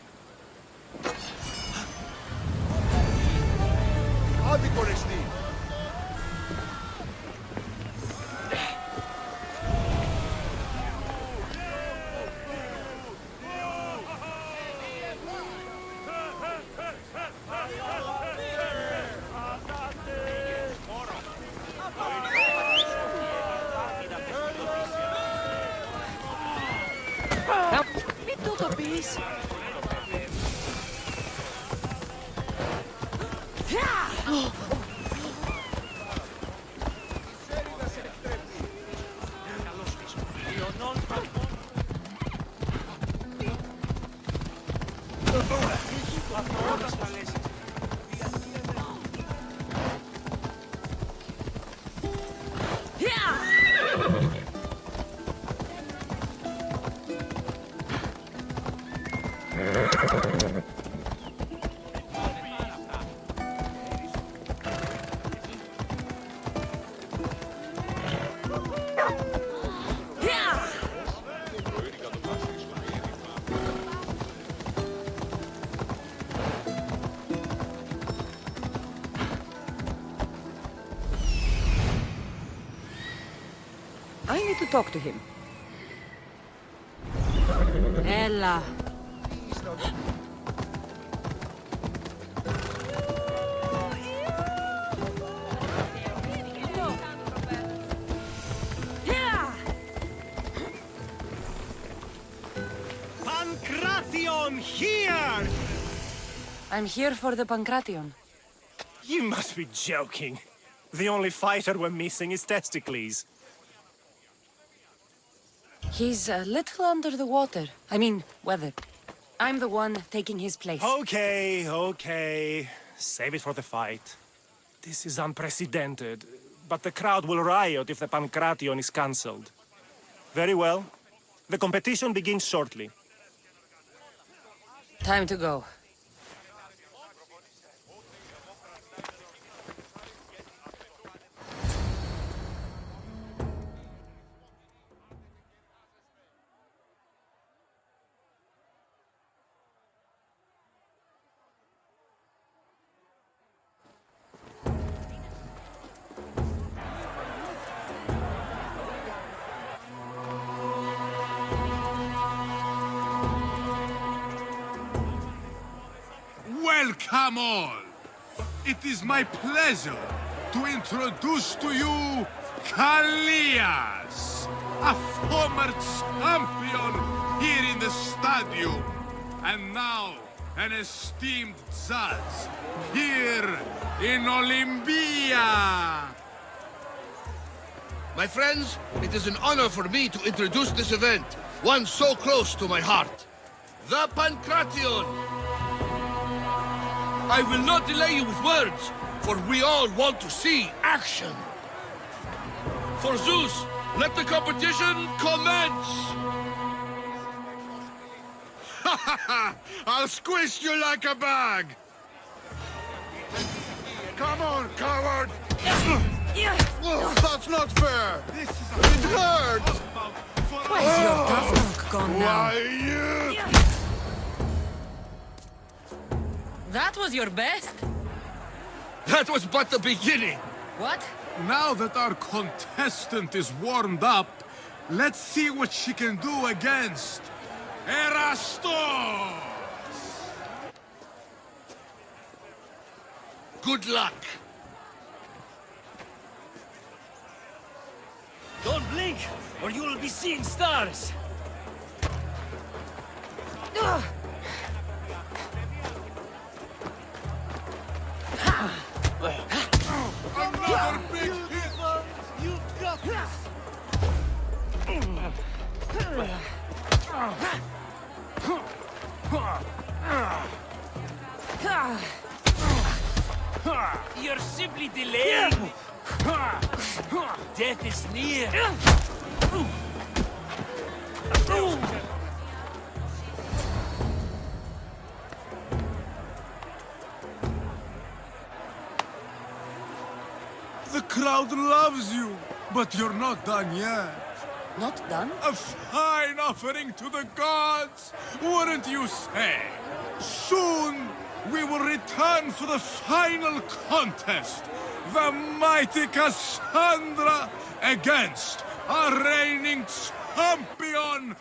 I need to talk to him. Ella. Pancration here! I'm here for the Pancration. You must be joking. The only fighter we're missing is Testicles. He's a little under the water. I mean, weather. I'm the one taking his place. Okay, okay. Save it for the fight. This is unprecedented, but the crowd will riot if the Pancration is cancelled. Very well. The competition begins shortly. Time to go. Welcome all! It is my pleasure to introduce to you Callias, a former champion here in the stadium, and now an esteemed judge here in Olympia. My friends, it is an honor for me to introduce this event, one so close to my heart. The Pancration! I will not delay you with words, for we all want to see action. For Zeus, let the competition commence! Ha ha ha! I'll squish you like a bag! Come on, coward! Oh, that's not fair! It hurts! Where's your tough look gone now? That was your best? That was but the beginning! What? Now that our contestant is warmed up, let's see what she can do against Erastos! Good luck! Don't blink, or you will be seeing stars! Another big hit! You've got this! You're simply delaying. Death is near. The crowd loves you, but you're not done yet. Not done? A fine offering to the gods, wouldn't you say? Soon, we will return for the final contest. The mighty Cassandra against our reigning champion,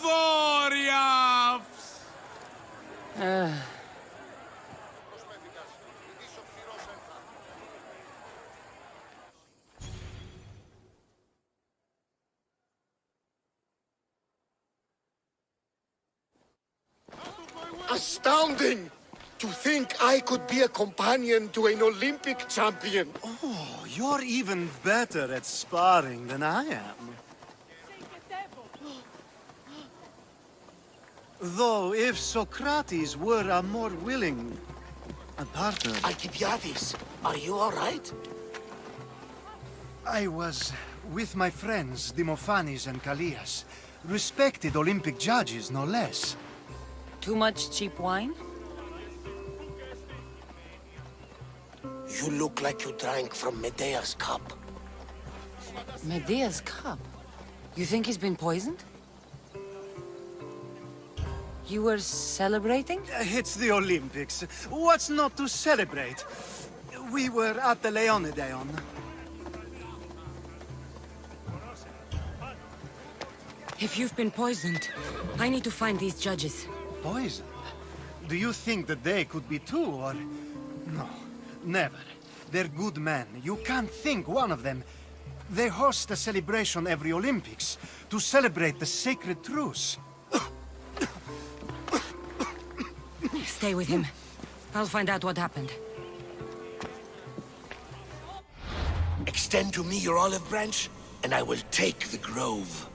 Doriaths! Astounding! To think I could be a companion to an Olympic champion. Oh, you're even better at sparring than I am. Though, if Socrates were a more willing partner... Alcibiades, are you all right? I was with my friends, Demophanes and Callias. Respected Olympic judges, no less. Too much cheap wine? You look like you drank from Medea's cup. Medea's cup? You think he's been poisoned? You were celebrating? It's the Olympics. What's not to celebrate? We were at the Leonideon. If you've been poisoned, I need to find these judges. Poisoned? Do you think that they could be too, or... No, never. They're good men. You can't think one of them. They host a celebration every Olympics to celebrate the sacred truce. Stay with him. I'll find out what happened. Extend to me your olive branch, and I will take the grove.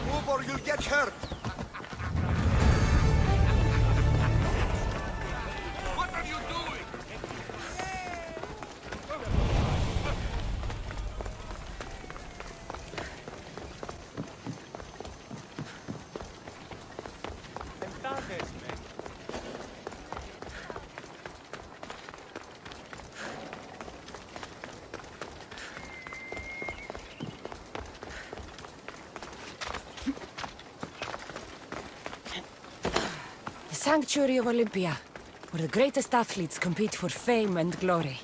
Move or you'll get hurt! What are you doing? The Sanctuary of Olympia, where the greatest athletes compete for fame and glory.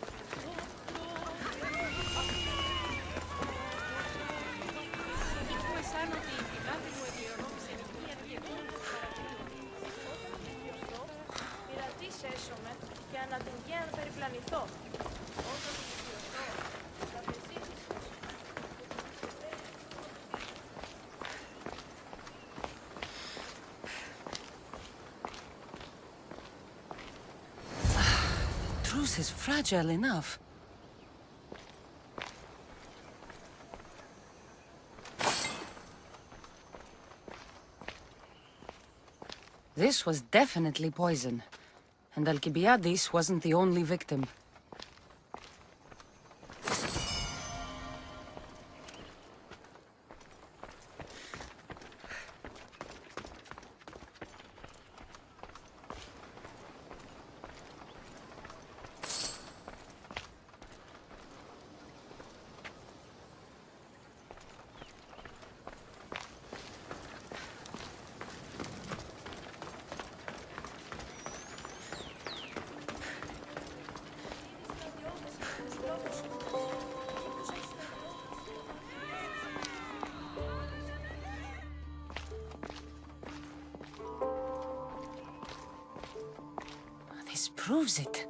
Truce is fragile enough. This was definitely poison. And Alcibiades wasn't the only victim. This proves it.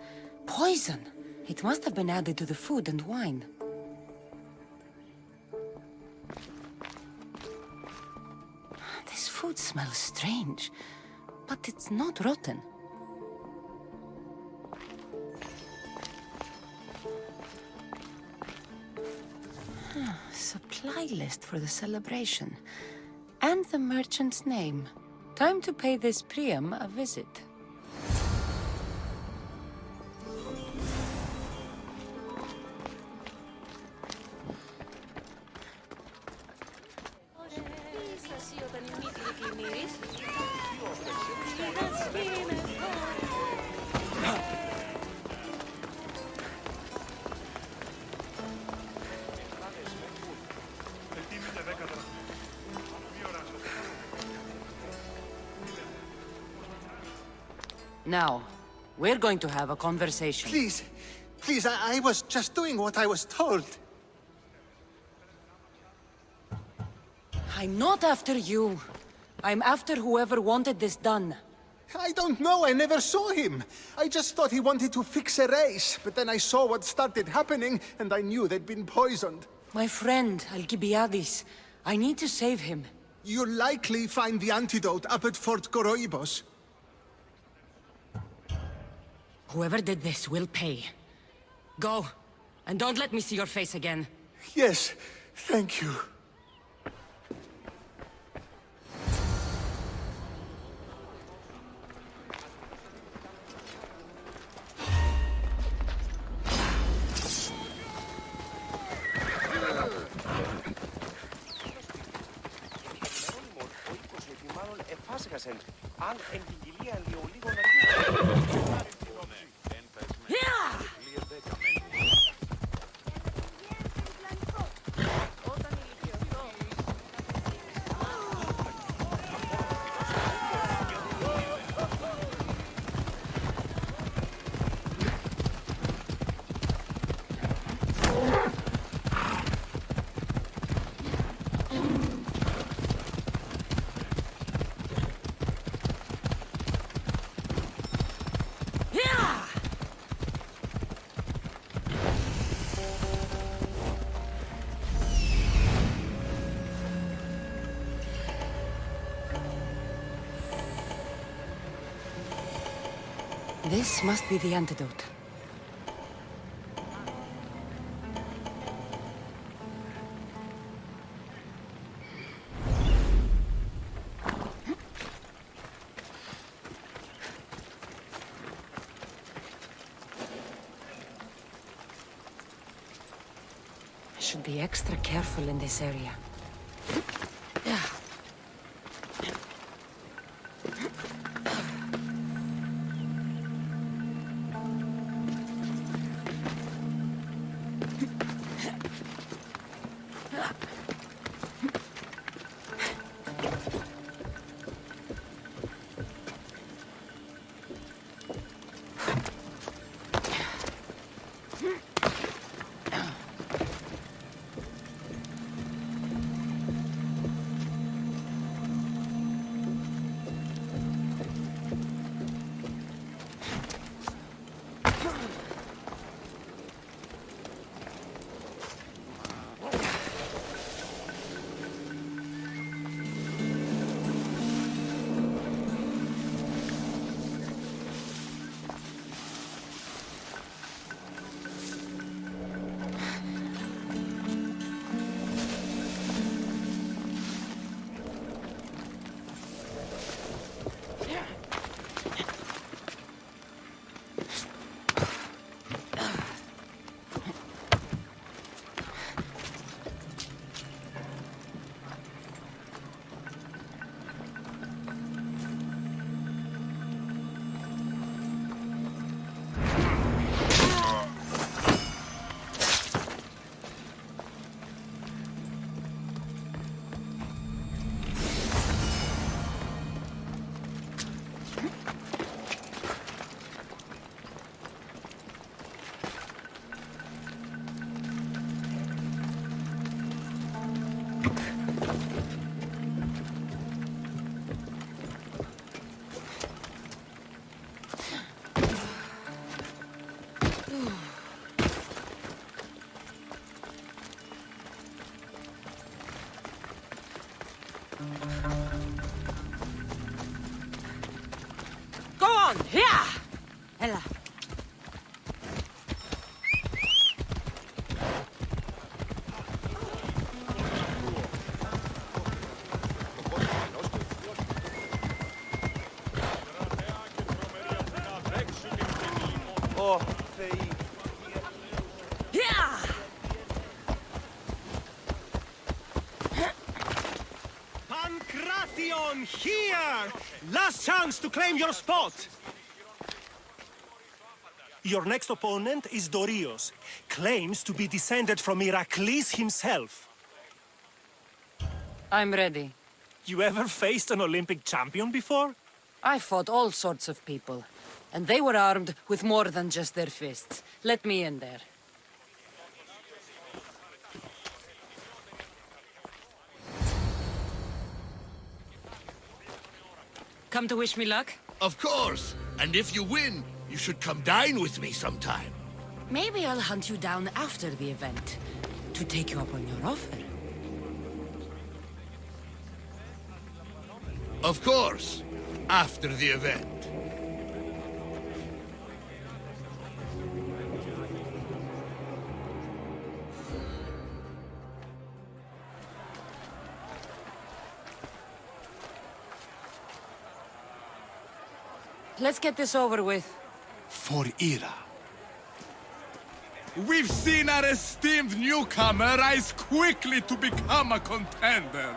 Poison. It must have been added to the food and wine. This food smells strange, but it's not rotten. supply list for the celebration. And the merchant's name. Time to pay this Priam a visit. Now, we're going to have a conversation. Please, please, I was just doing what I was told. I'm not after you. I'm after whoever wanted this done. I don't know, I never saw him. I just thought he wanted to fix a race, but then I saw what started happening, and I knew they'd been poisoned. My friend, Alcibiades. I need to save him. You'll likely find the antidote up at Fort Coroibos. Whoever did this will pay. Go, and don't let me see your face again. Yes, thank you. Αν εν την κοιλία λίγο να This must be the antidote. I should be extra careful in this area. Go on! Here! Ella. Bastion here! Last chance to claim your spot! Your next opponent is Dorios. Claims to be descended from Heracles himself. I'm ready. You ever faced an Olympic champion before? I fought all sorts of people. And they were armed with more than just their fists. Let me in there. Come to wish me luck? Of course. And if you win, you should come dine with me sometime. Maybe I'll hunt you down after the event. To take you up on your offer. Of course. After the event. Let's get this over with. For Ira. We've seen our esteemed newcomer rise quickly to become a contender.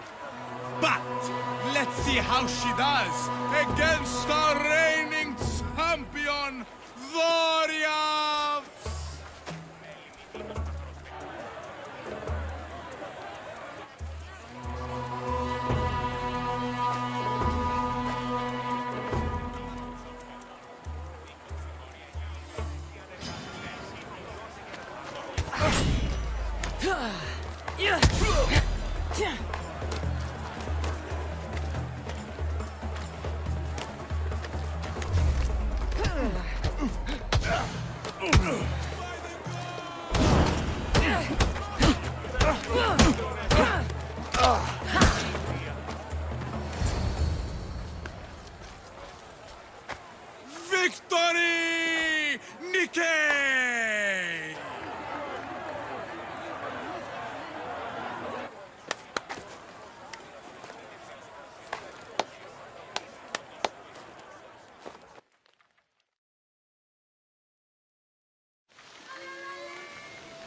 But let's see how she does against our reigning champion, Dorios! Victory! Nikkei!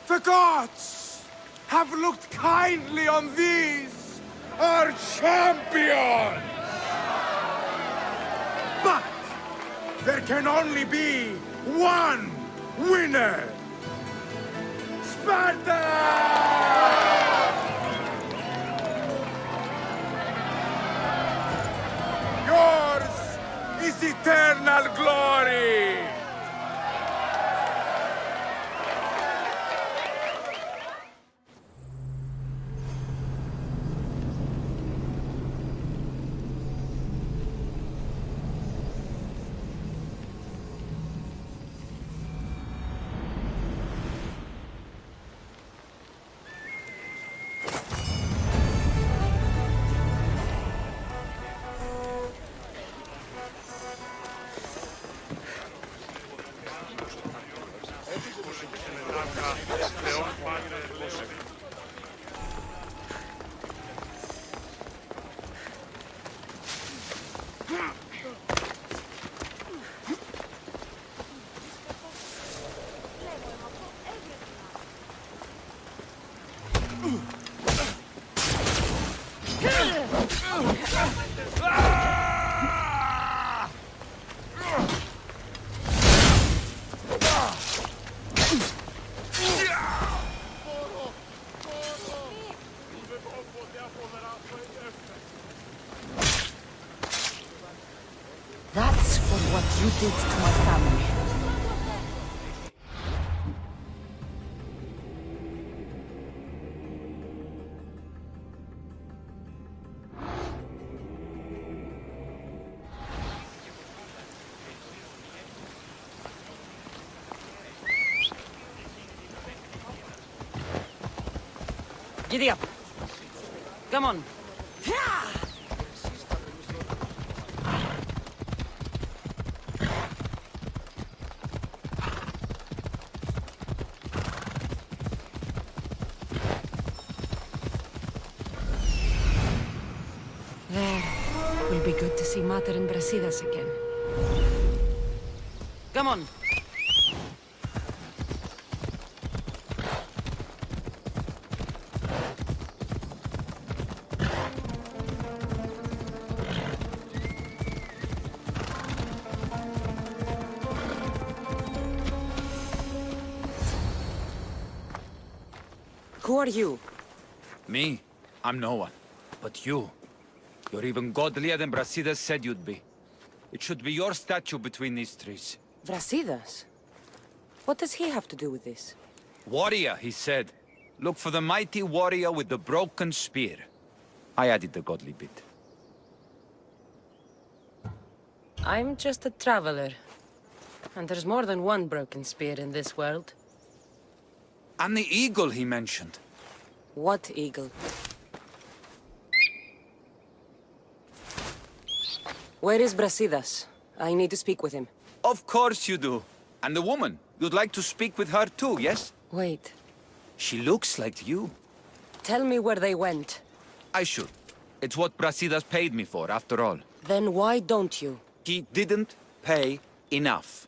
The gods have looked kindly on these, our champions! But there can only be one winner! Sparta! Yours is eternal glory! That's for what you did to my family. Giddy up. Come on. There. Will be good to see Mater and Brasidas again. Come on. Who are you? Me? I'm no one. But you. You're even godlier than Brasidas said you'd be. It should be your statue between these trees. Brasidas? What does he have to do with this? Warrior, he said. Look for the mighty warrior with the broken spear. I added the godly bit. I'm just a traveler. And there's more than one broken spear in this world. And the eagle he mentioned. What eagle? Where is Brasidas? I need to speak with him. Of course you do. And the woman. You'd like to speak with her too, yes? Wait. She looks like you. Tell me where they went. I should. It's what Brasidas paid me for, after all. Then why don't you? He didn't pay enough.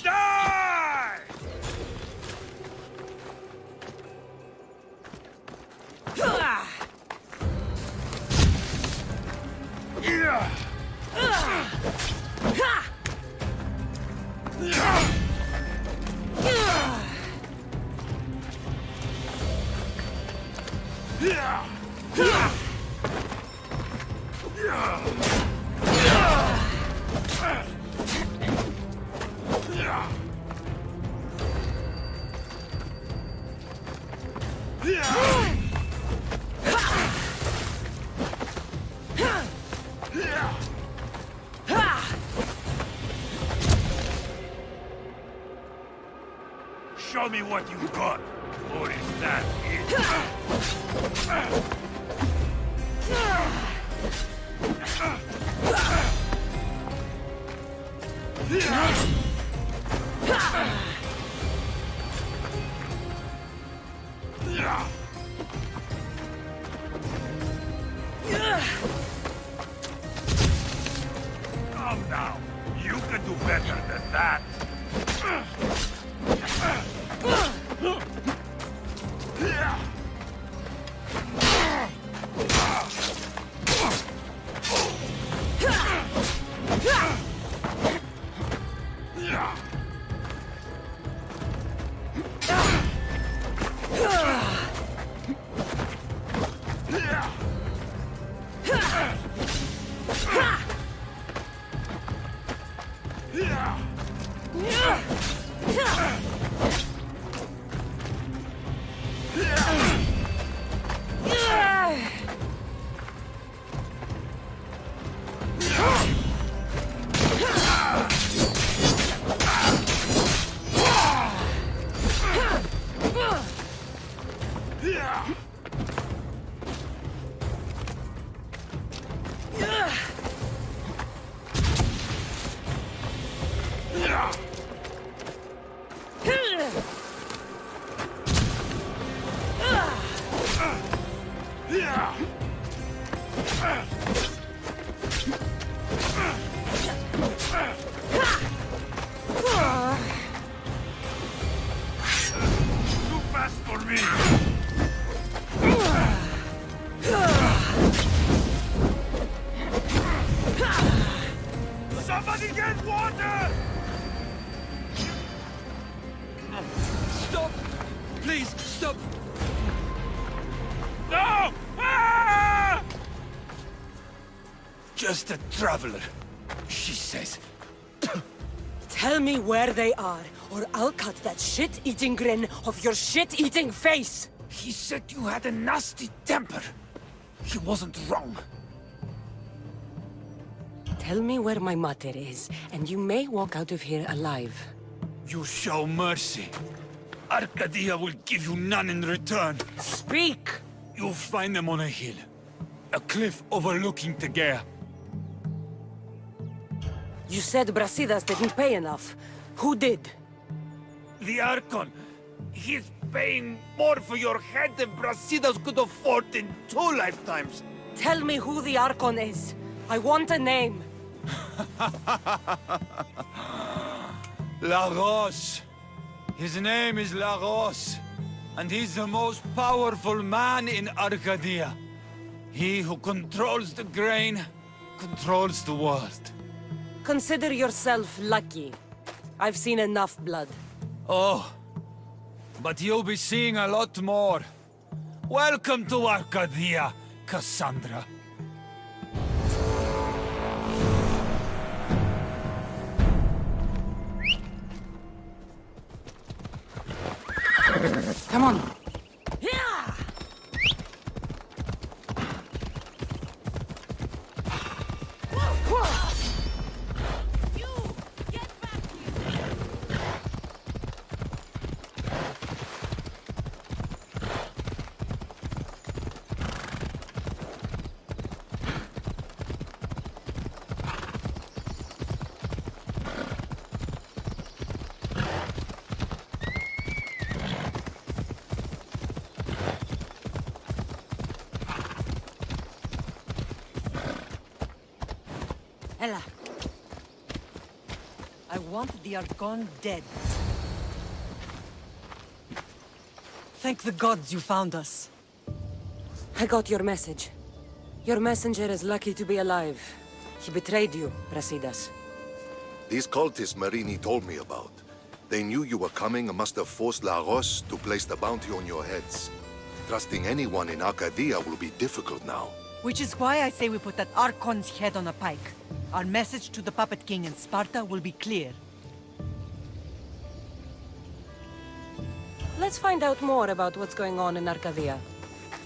Die! Show me what you've got, or is that Come now, you can do better than that. Too fast for me. Somebody get water! Stop! Please, stop! No! Ah! Just a traveler, she says. Tell me where they are, or I'll cut that shit-eating grin off your shit-eating face! He said you had a nasty temper. He wasn't wrong. Tell me where my mater is, and you may walk out of here alive. You show mercy. Arcadia will give you none in return. Speak! You'll find them on a hill. A cliff overlooking Tegea. You said Brasidas didn't pay enough. Who did? The Archon. He's paying more for your head than Brasidas could afford in 2 lifetimes. Tell me who the Archon is. I want a name. Lagos. His name is Lagos. And he's the most powerful man in Arcadia. He who controls the grain, controls the world. Consider yourself lucky. I've seen enough blood. Oh, but you'll be seeing a lot more. Welcome to Arcadia, Cassandra. Come on. Ella. I want the Archon dead. Thank the gods you found us. I got your message. Your messenger is lucky to be alive. He betrayed you, Brasidas. These cultists Marini told me about. They knew you were coming and must have forced La Roche to place the bounty on your heads. Trusting anyone in Arcadia will be difficult now. Which is why I say we put that Archon's head on a pike. Our message to the Puppet King in Sparta will be clear. Let's find out more about what's going on in Arcadia.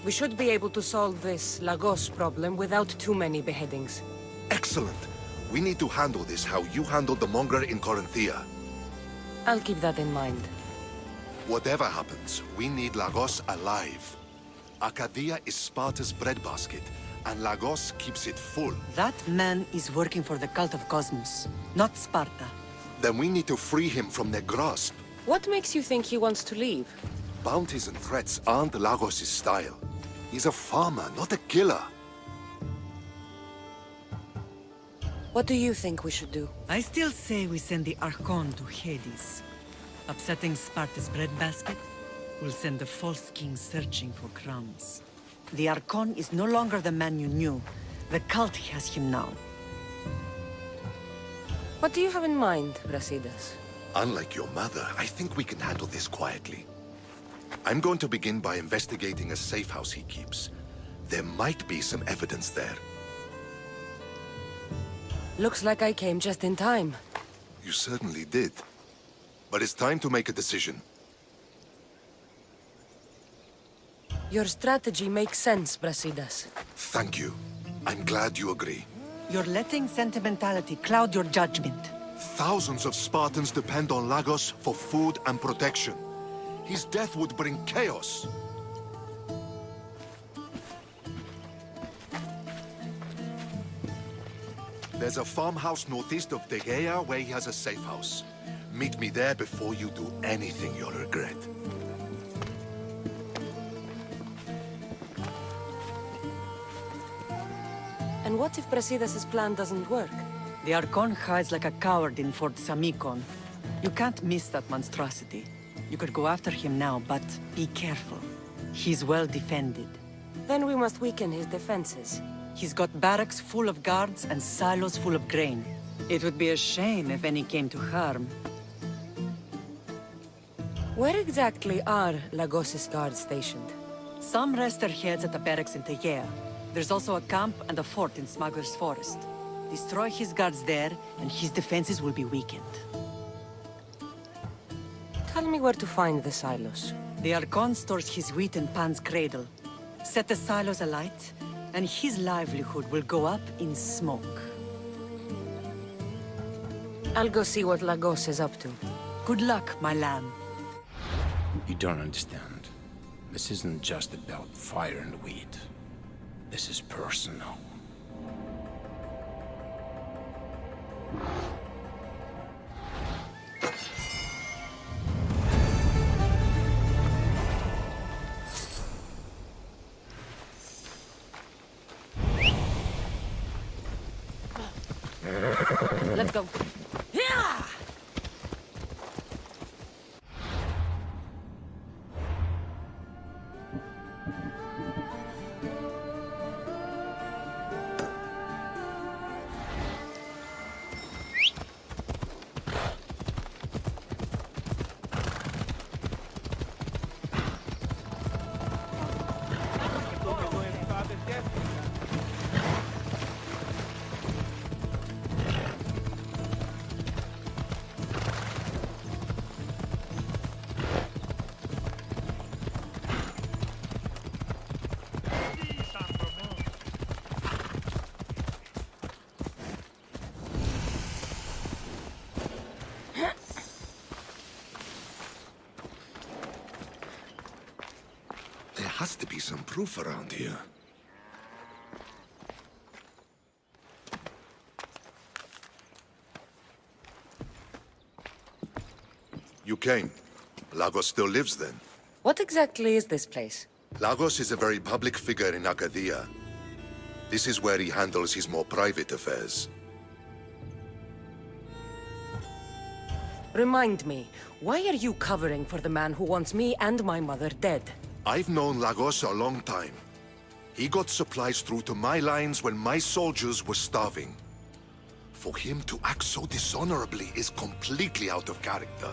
We should be able to solve this Lagos problem without too many beheadings. Excellent. We need to handle this how you handled the monger in Corinthia. I'll keep that in mind. Whatever happens, we need Lagos alive. Arcadia is Sparta's breadbasket, and Lagos keeps it full. That man is working for the cult of Cosmos, not Sparta. Then we need to free him from their grasp. What makes you think he wants to leave? Bounties and threats aren't Lagos' style. He's a farmer, not a killer. What do you think we should do? I still say we send the Archon to Hades. Upsetting Sparta's breadbasket will send the false king searching for crumbs. The Archon is no longer the man you knew. The cult has him now. What do you have in mind, Brasidas? Unlike your mother, I think we can handle this quietly. I'm going to begin by investigating a safe house he keeps. There might be some evidence there. Looks like I came just in time. You certainly did. But it's time to make a decision. Your strategy makes sense, Brasidas. Thank you. I'm glad you agree. You're letting sentimentality cloud your judgment. Thousands of Spartans depend on Lagos for food and protection. His death would bring chaos. There's a farmhouse northeast of Tegea where he has a safe house. Meet me there before you do anything you'll regret. And what if Brasidas' plan doesn't work? The Archon hides like a coward in Fort Samikon. You can't miss that monstrosity. You could go after him now, but be careful. He's well defended. Then we must weaken his defenses. He's got barracks full of guards and silos full of grain. It would be a shame if any came to harm. Where exactly are Lagos' guards stationed? Some rest their heads at the barracks in Tegea. There's also a camp and a fort in Smuggler's Forest. Destroy his guards there, and his defenses will be weakened. Tell me where to find the silos. The Archon stores his wheat in Pan's cradle. Set the silos alight, and his livelihood will go up in smoke. I'll go see what Lagos is up to. Good luck, my lamb. You don't understand. This isn't just about fire and wheat. This is personal. Let's go. Yeah! to be some proof around here. You came. Lagos still lives then? What exactly is this place? Lagos is a very public figure in Arcadia. This is where he handles his more private affairs. Remind me, why are you covering for the man who wants me and my mother dead? I've known Lagos a long time. He got supplies through to my lines when my soldiers were starving. For him to act so dishonorably is completely out of character.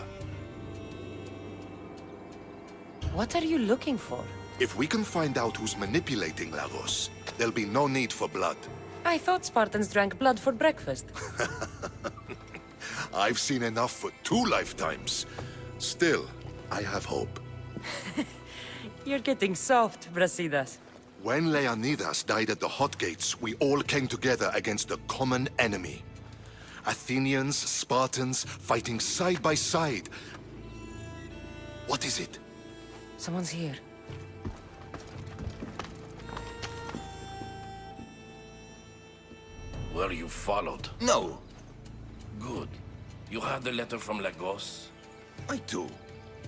What are you looking for? If we can find out who's manipulating Lagos, there'll be no need for blood. I thought Spartans drank blood for breakfast. I've seen enough for 2 lifetimes. Still, I have hope. You're getting soft, Brasidas. When Leonidas died at the Hot Gates, we all came together against a common enemy. Athenians, Spartans, fighting side by side. What is it? Someone's here. Were you followed? No. Good. You have the letter from Lagos? I do.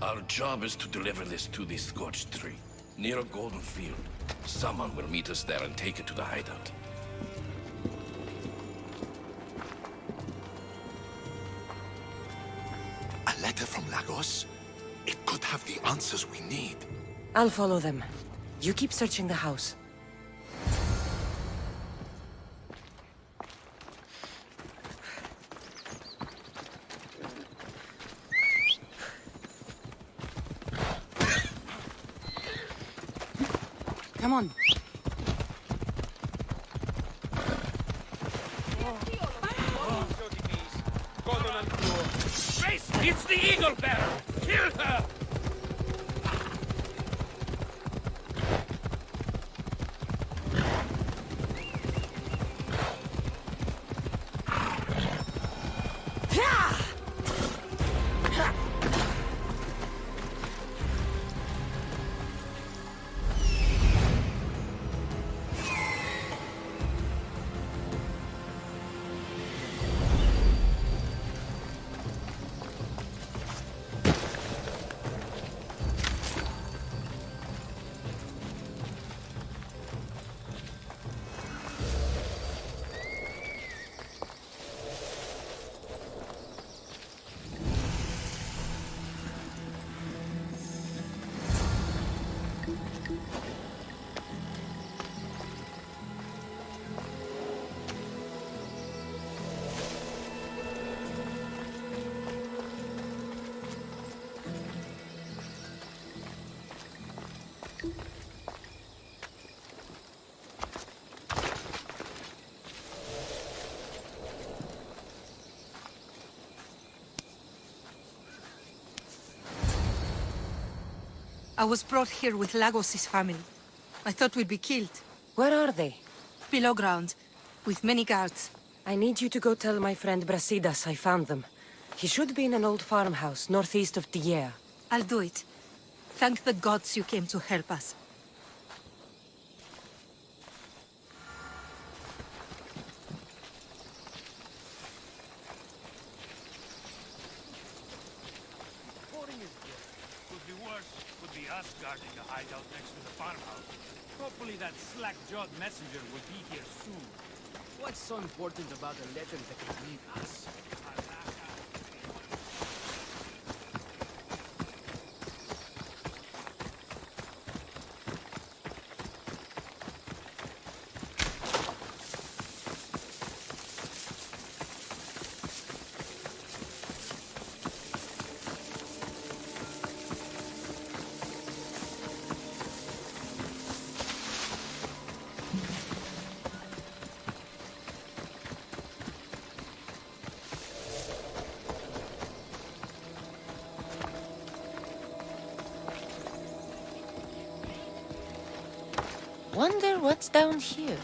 Our job is to deliver this to the scorched tree, near a golden field. Someone will meet us there and take it to the hideout. A letter from Lagos? It could have the answers we need. I'll follow them. You keep searching the house. Come on. Grace, it's the Eagle Bearer! Kill her! I was brought here with Lagos' family. I thought we'd be killed. Where are they? Below ground, with many guards. I need you to go tell my friend Brasidas I found them. He should be in an old farmhouse northeast of Tiea. I'll do it. Thank the gods you came to help us. Us guarding the hideout next to the farmhouse. Hopefully that slack-jawed messenger will be here soon. What's so important about a letter that can lead us? Wonder what's down here.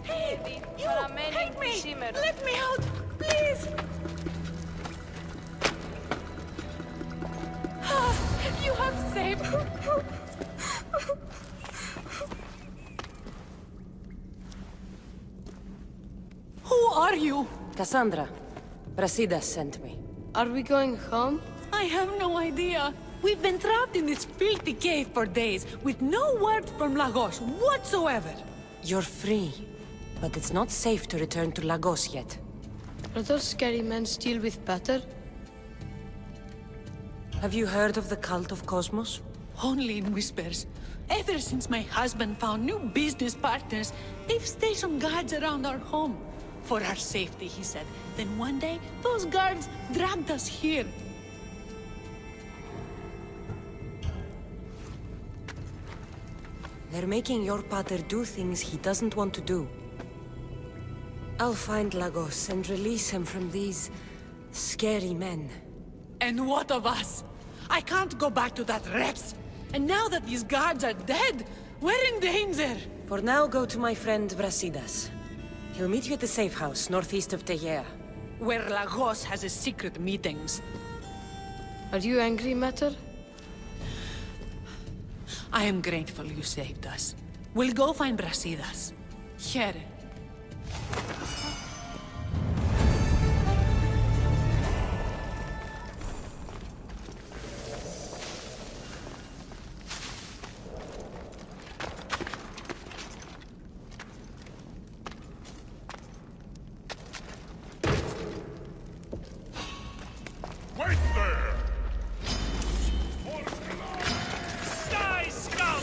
Hey, you! Help me! Let me out! Please! You have saved... Who are you? Cassandra. Brasidas sent me. Are we going home? I have no idea. We've been trapped in this filthy cave for days, with no word from Lagos whatsoever. You're free. But it's not safe to return to Lagos yet. Are those scary men still with Pater? Have you heard of the cult of Cosmos? Only in whispers. Ever since my husband found new business partners, they've stationed guards around our home. For our safety, he said. Then one day, those guards dragged us here. They're making your Pater do things he doesn't want to do. I'll find Lagos and release him from these... scary men. And what of us? I can't go back to that Reps. And now that these guards are dead, we're in danger. For now, go to my friend Brasidas. He'll meet you at the safe house, northeast of Tegea. Where Lagos has his secret meetings. Are you angry, Mater? I am grateful you saved us. We'll go find Brasidas. Here. Wait there! Die, scout!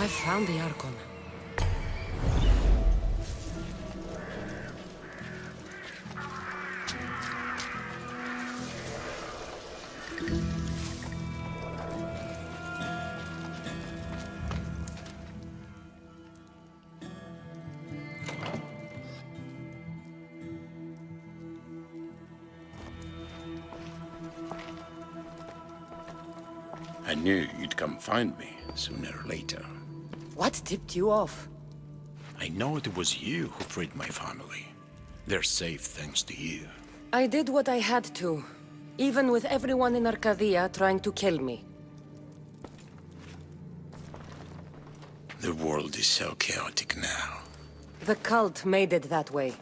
I've found the Archon. I knew you'd come find me, sooner or later. What tipped you off? I know it was you who freed my family. They're safe thanks to you. I did what I had to, even with everyone in Arcadia trying to kill me. The world is so chaotic now. The cult made it that way.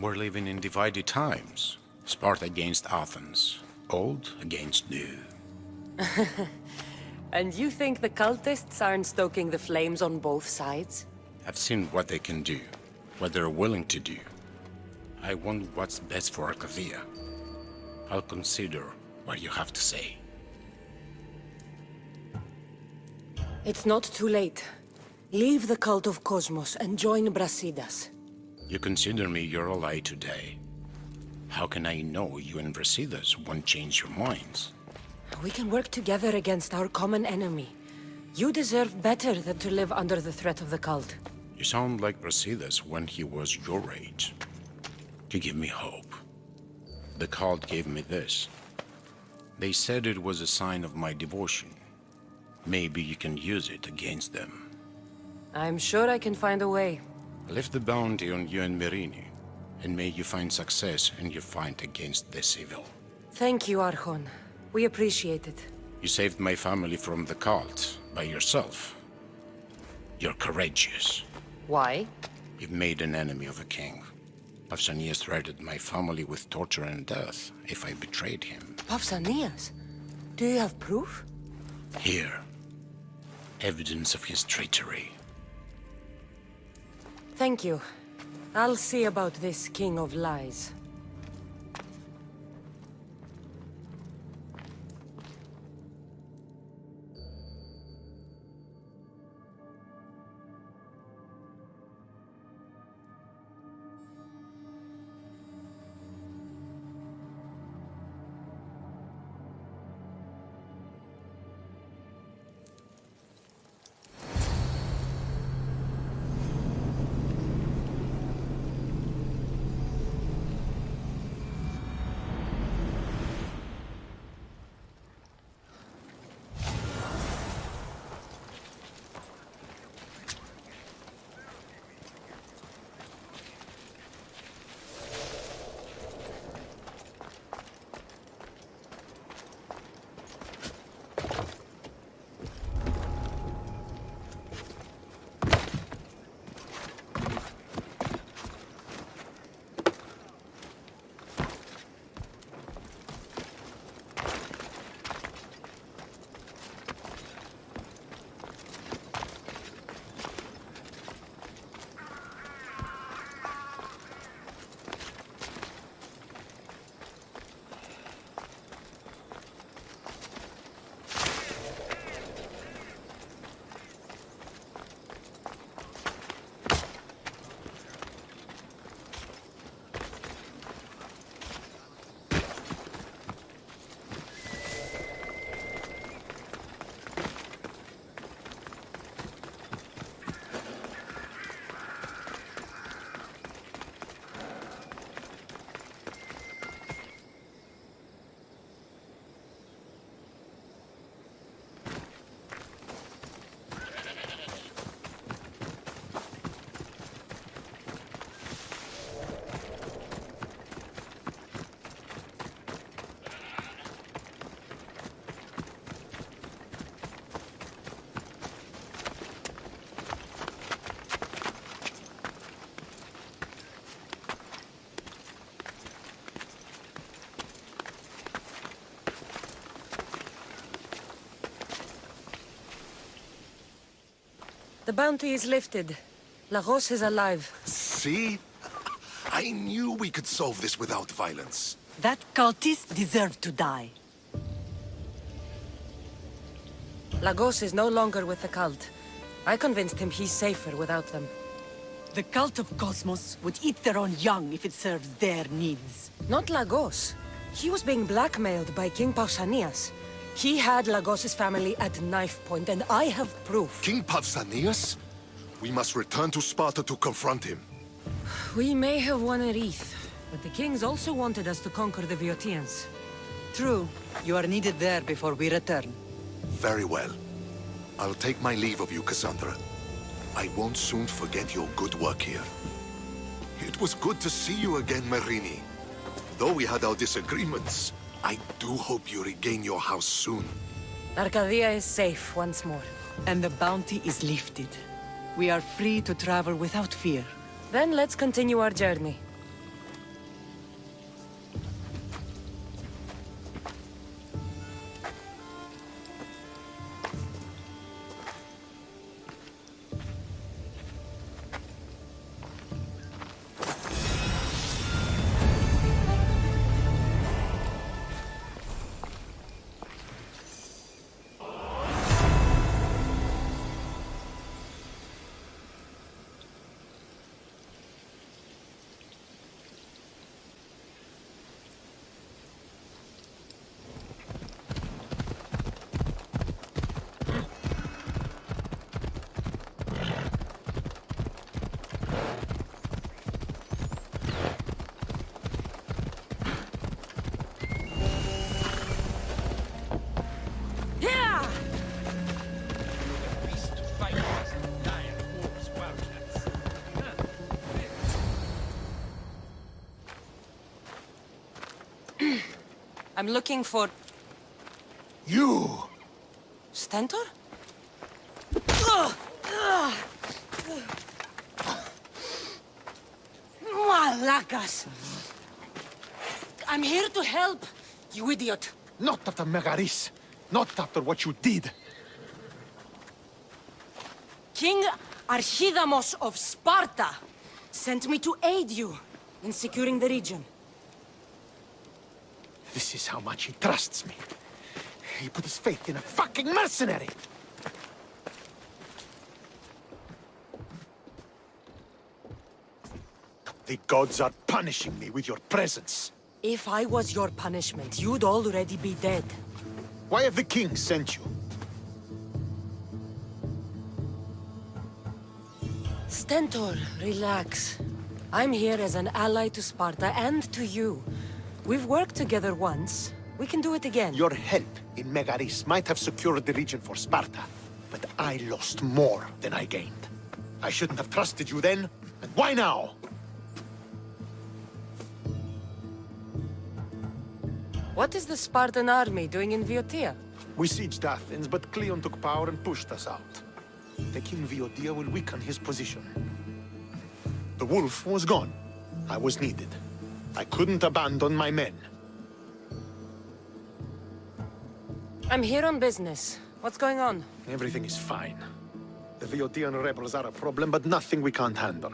We're living in divided times. Sparta against Athens. Old against new. And you think the cultists aren't stoking the flames on both sides? I've seen what they can do, what they're willing to do. I want what's best for Arcadia. I'll consider what you have to say. It's not too late. Leave the cult of Cosmos and join Brasidas. You consider me your ally today. How can I know you and Brasidas won't change your minds? We can work together against our common enemy. You deserve better than to live under the threat of the cult. You sound like Brasidas when he was your age. You give me hope. The cult gave me this. They said it was a sign of my devotion. Maybe you can use it against them. I'm sure I can find a way. I left the bounty on you and Merini, and may you find success in your fight against this evil. Thank you, Archon. We appreciate it. You saved my family from the cult by yourself. You're courageous. Why? You've made an enemy of a king. Pausanias threatened my family with torture and death if I betrayed him. Pausanias? Do you have proof? Here. Evidence of his treachery. Thank you. I'll see about this king of lies. The bounty is lifted. Lagos is alive. See? I knew we could solve this without violence. That cultist deserved to die. Lagos is no longer with the cult. I convinced him he's safer without them. The cult of Cosmos would eat their own young if it serves their needs. Not Lagos. He was being blackmailed by King Pausanias. He had Lagos's family at knife point, and I have proof. King Pausanias? We must return to Sparta to confront him. We may have won a wreath, but the kings also wanted us to conquer the Viotians. True. You are needed there before we return. Very well. I'll take my leave of you, Cassandra. I won't soon forget your good work here. It was good to see you again, Marini. Though we had our disagreements, I do hope you regain your house soon. Arcadia is safe once more. And the bounty is lifted. We are free to travel without fear. Then let's continue our journey. I'm looking for... You! Stentor? Malacas! I'm here to help, you idiot! Not after Megaris. Not after what you did. King Archidamos of Sparta sent me to aid you in securing the region. This is how much he trusts me. He put his faith in a fucking mercenary! The gods are punishing me with your presence. If I was your punishment, you'd already be dead. Why have the kings sent you? Stentor, relax. I'm here as an ally to Sparta and to you. We've worked together once. We can do it again. Your help in Megaris might have secured the region for Sparta, but I lost more than I gained. I shouldn't have trusted you then, and why now? What is the Spartan army doing in Viotia? We sieged Athens, but Cleon took power and pushed us out. Taking Viotia will weaken his position. The wolf was gone. I was needed. I couldn't abandon my men. I'm here on business. What's going on? Everything is fine. The Viotian rebels are a problem, but nothing we can't handle.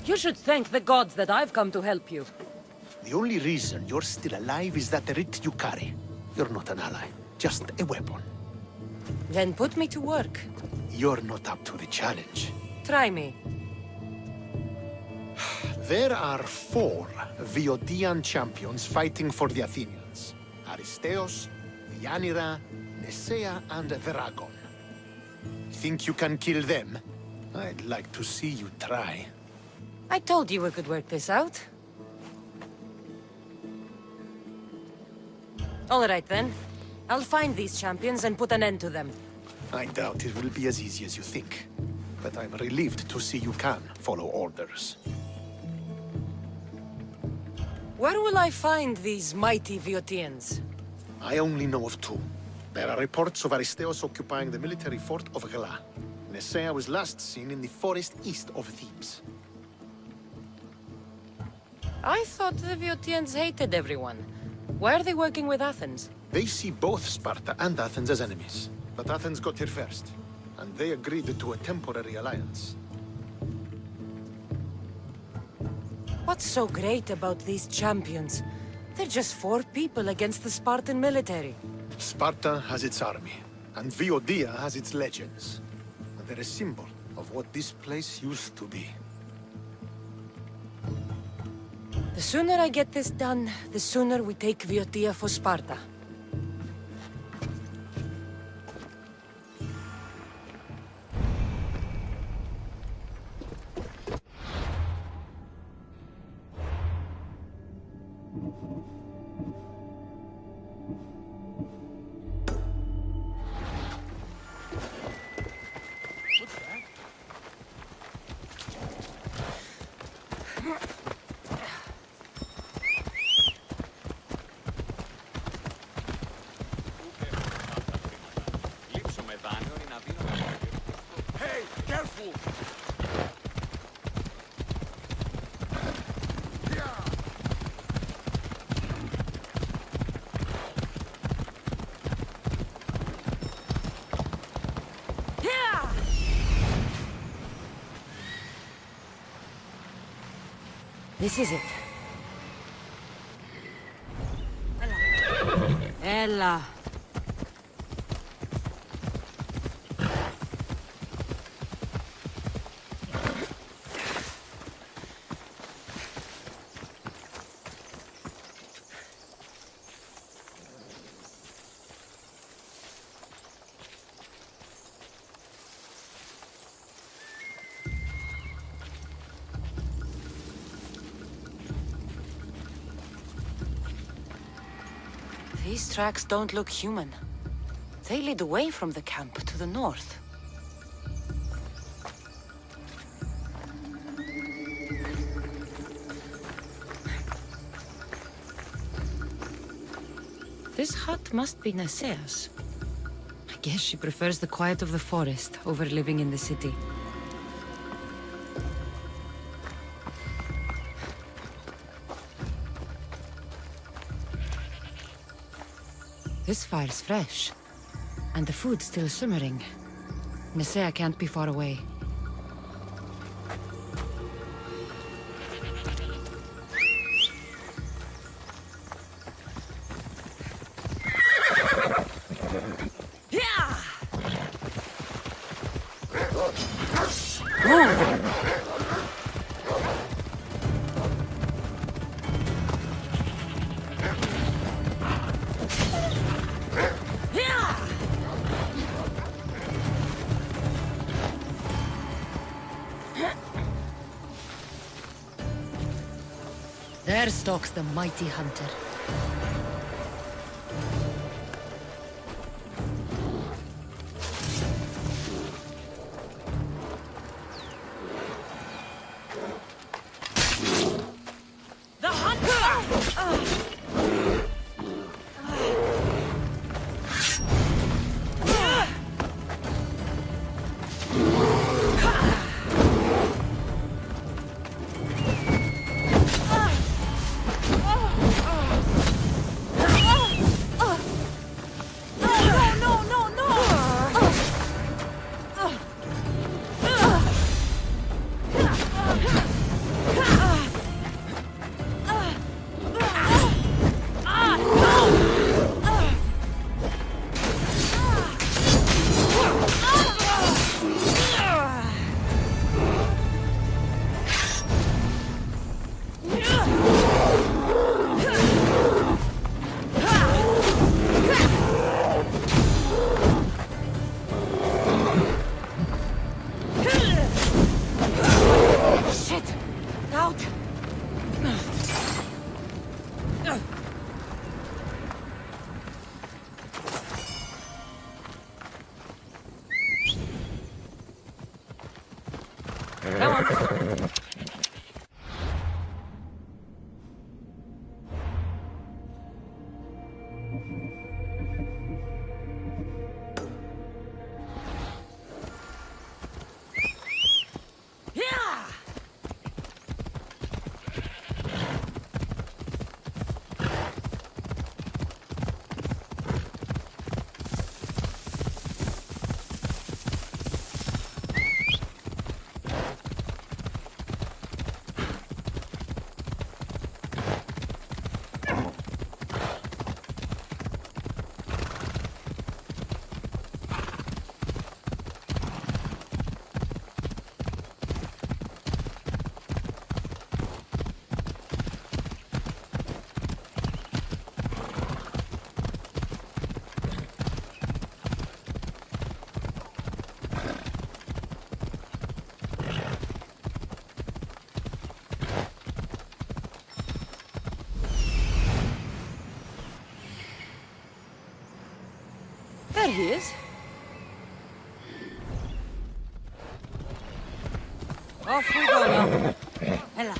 You should thank the gods that I've come to help you. The only reason you're still alive is that writ you carry. You're not an ally, just a weapon. Then put me to work. You're not up to the challenge. Try me. There are 4 Viotian champions fighting for the Athenians. Aristeos, Yanira, Nesea, and Veragon. Think you can kill them? I'd like to see you try. I told you we could work this out. All right, then. I'll find these champions and put an end to them. I doubt it will be as easy as you think. But I'm relieved to see you can follow orders. Where will I find these mighty Viotians? I only know of 2. There are reports of Aristeos occupying the military fort of Gela. Nesea was last seen in the forest east of Thebes. I thought the Viotians hated everyone. Why are they working with Athens? They see both Sparta and Athens as enemies. But Athens got here first, and they agreed to a temporary alliance. What's so great about these champions? They're just 4 people against the Spartan military. Sparta has its army. And Viodia has its legends. They're a symbol of what this place used to be. The sooner I get this done, the sooner we take Viotia for Sparta. Hey, careful! This is it. Ella. These tracks don't look human. They lead away from the camp to the north. This hut must be Nasea's. I guess she prefers the quiet of the forest over living in the city. This fire's fresh, and the food's still simmering. Nasea can't be far away. There stalks the mighty hunter. The hunter! There he is. Off we go now. Ella.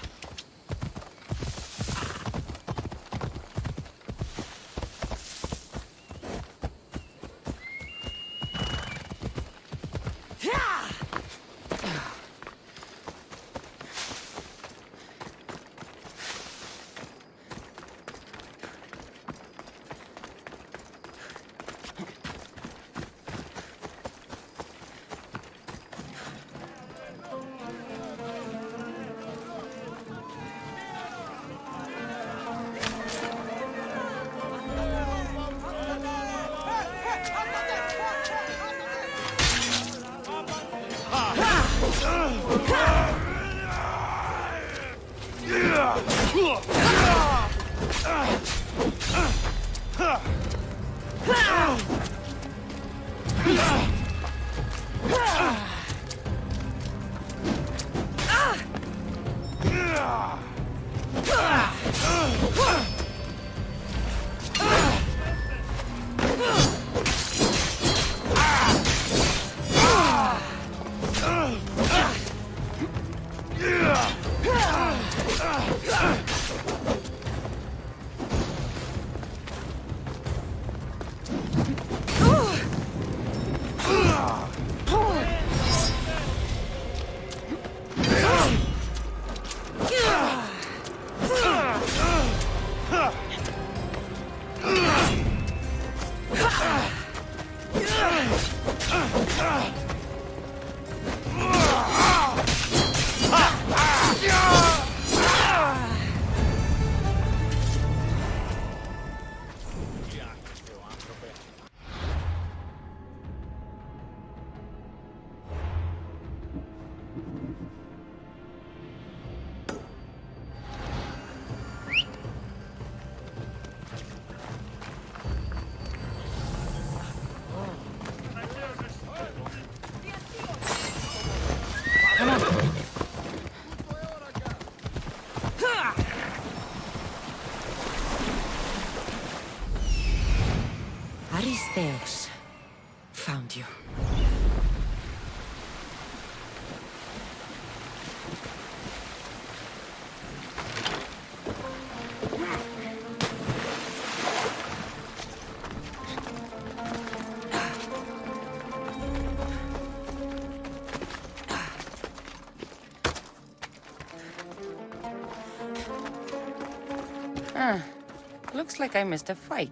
Aristeos found you. Looks like I missed a fight.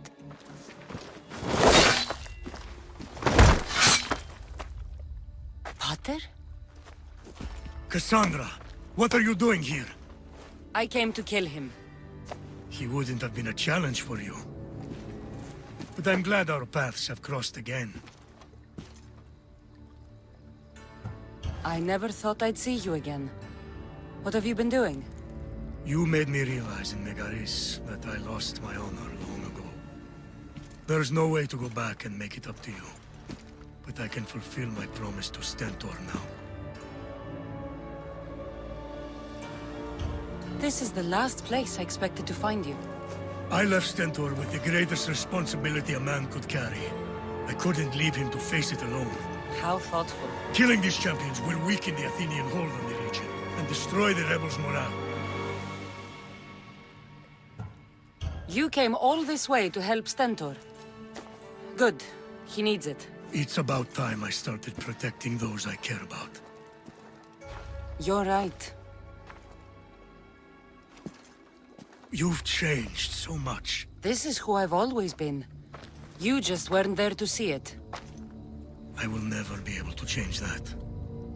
Potter? Cassandra, what are you doing here? I came to kill him. He wouldn't have been a challenge for you. But I'm glad our paths have crossed again. I never thought I'd see you again. What have you been doing? You made me realize in Megaris that I lost my honor long ago. There's no way to go back and make it up to you. But I can fulfill my promise to Stentor now. This is the last place I expected to find you. I left Stentor with the greatest responsibility a man could carry. I couldn't leave him to face it alone. How thoughtful. Killing these champions will weaken the Athenian hold on the region and destroy the rebels' morale. You came all this way to help Stentor. Good. He needs it. It's about time I started protecting those I care about. You're right. You've changed so much. This is who I've always been. You just weren't there to see it. I will never be able to change that.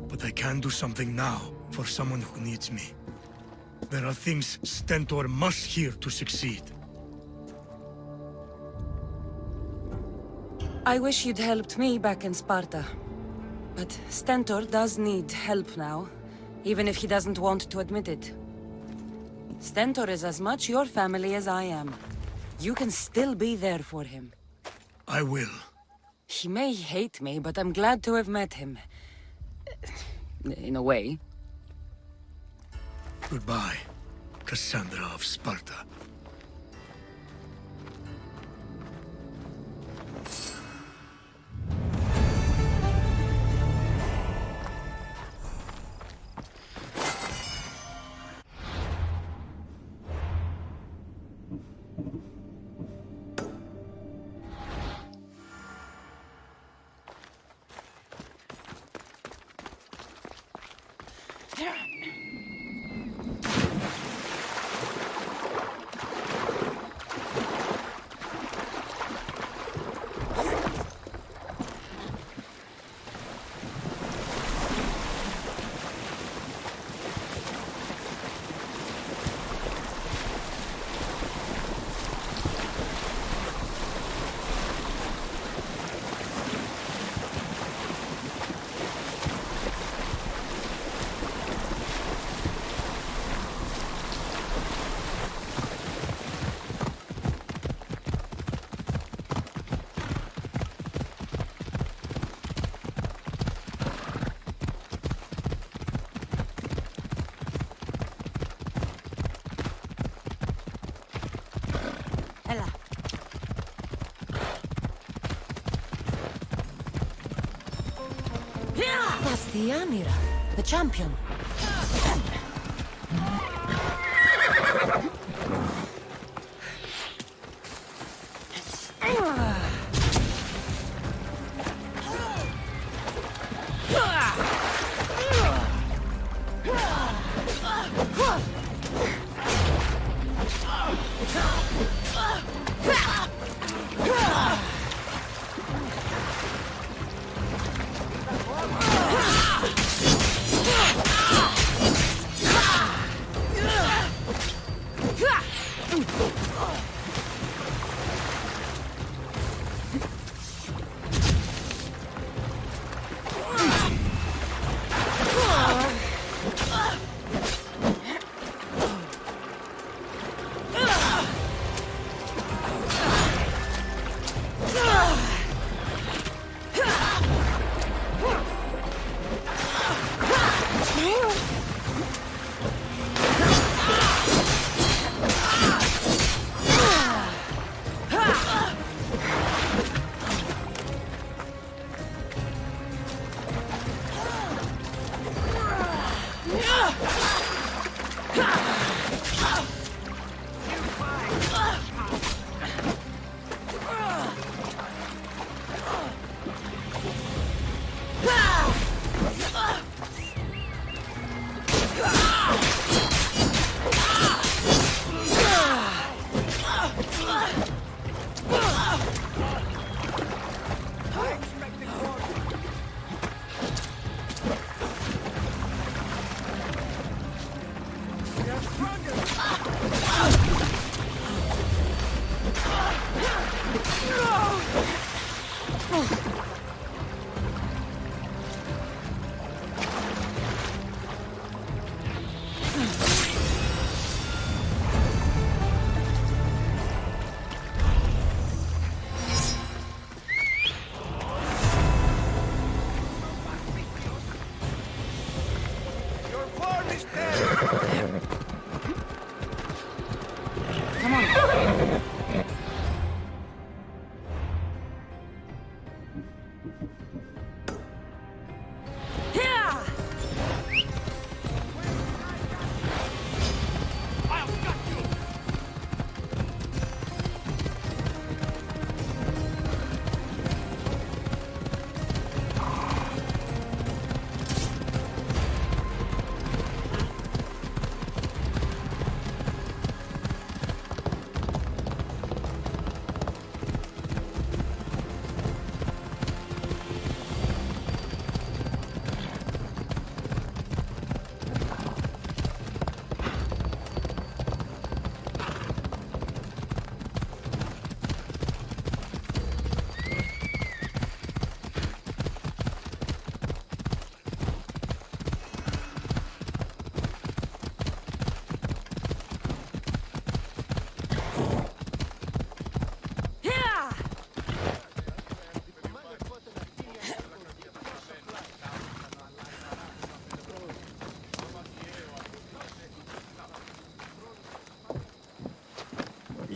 But I can do something now for someone who needs me. There are things Stentor must hear to succeed. I wish you'd helped me back in Sparta. But Stentor does need help now, even if he doesn't want to admit it. Stentor is as much your family as I am. You can still be there for him. I will. He may hate me, but I'm glad to have met him. In a way. Goodbye, Cassandra of Sparta. That's the Yanira, the champion.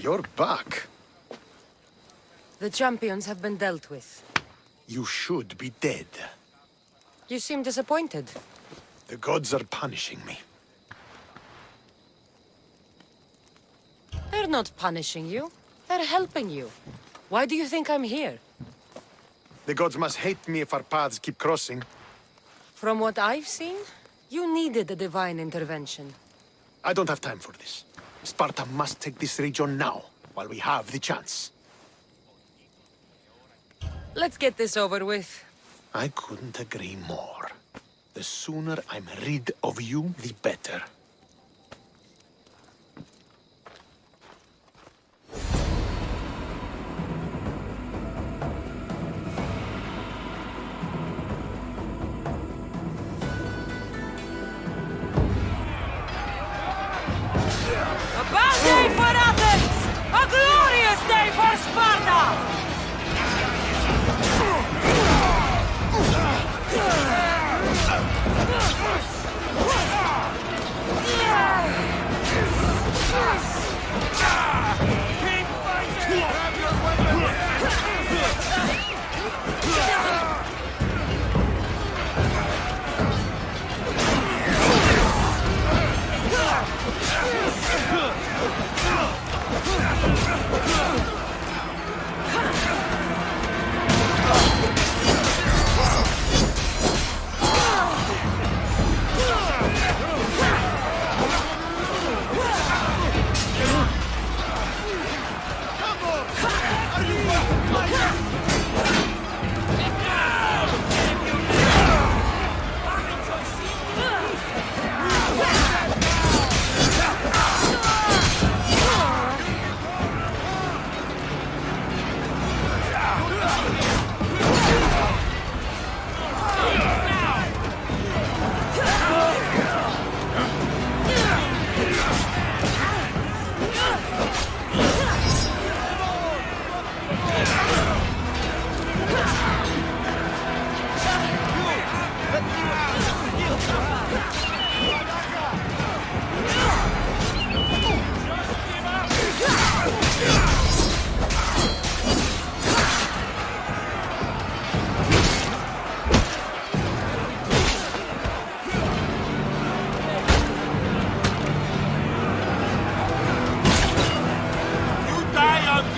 You're back. The champions have been dealt with. You should be dead. You seem disappointed. The gods are punishing me. They're not punishing you. They're helping you. Why do you think I'm here? The gods must hate me if our paths keep crossing. From what I've seen, you needed a divine intervention. I don't have time for this. Sparta must take this region now, while we have the chance. Let's get this over with. I couldn't agree more. The sooner I'm rid of you, the better. A bad day for Athens! A glorious day for Sparta!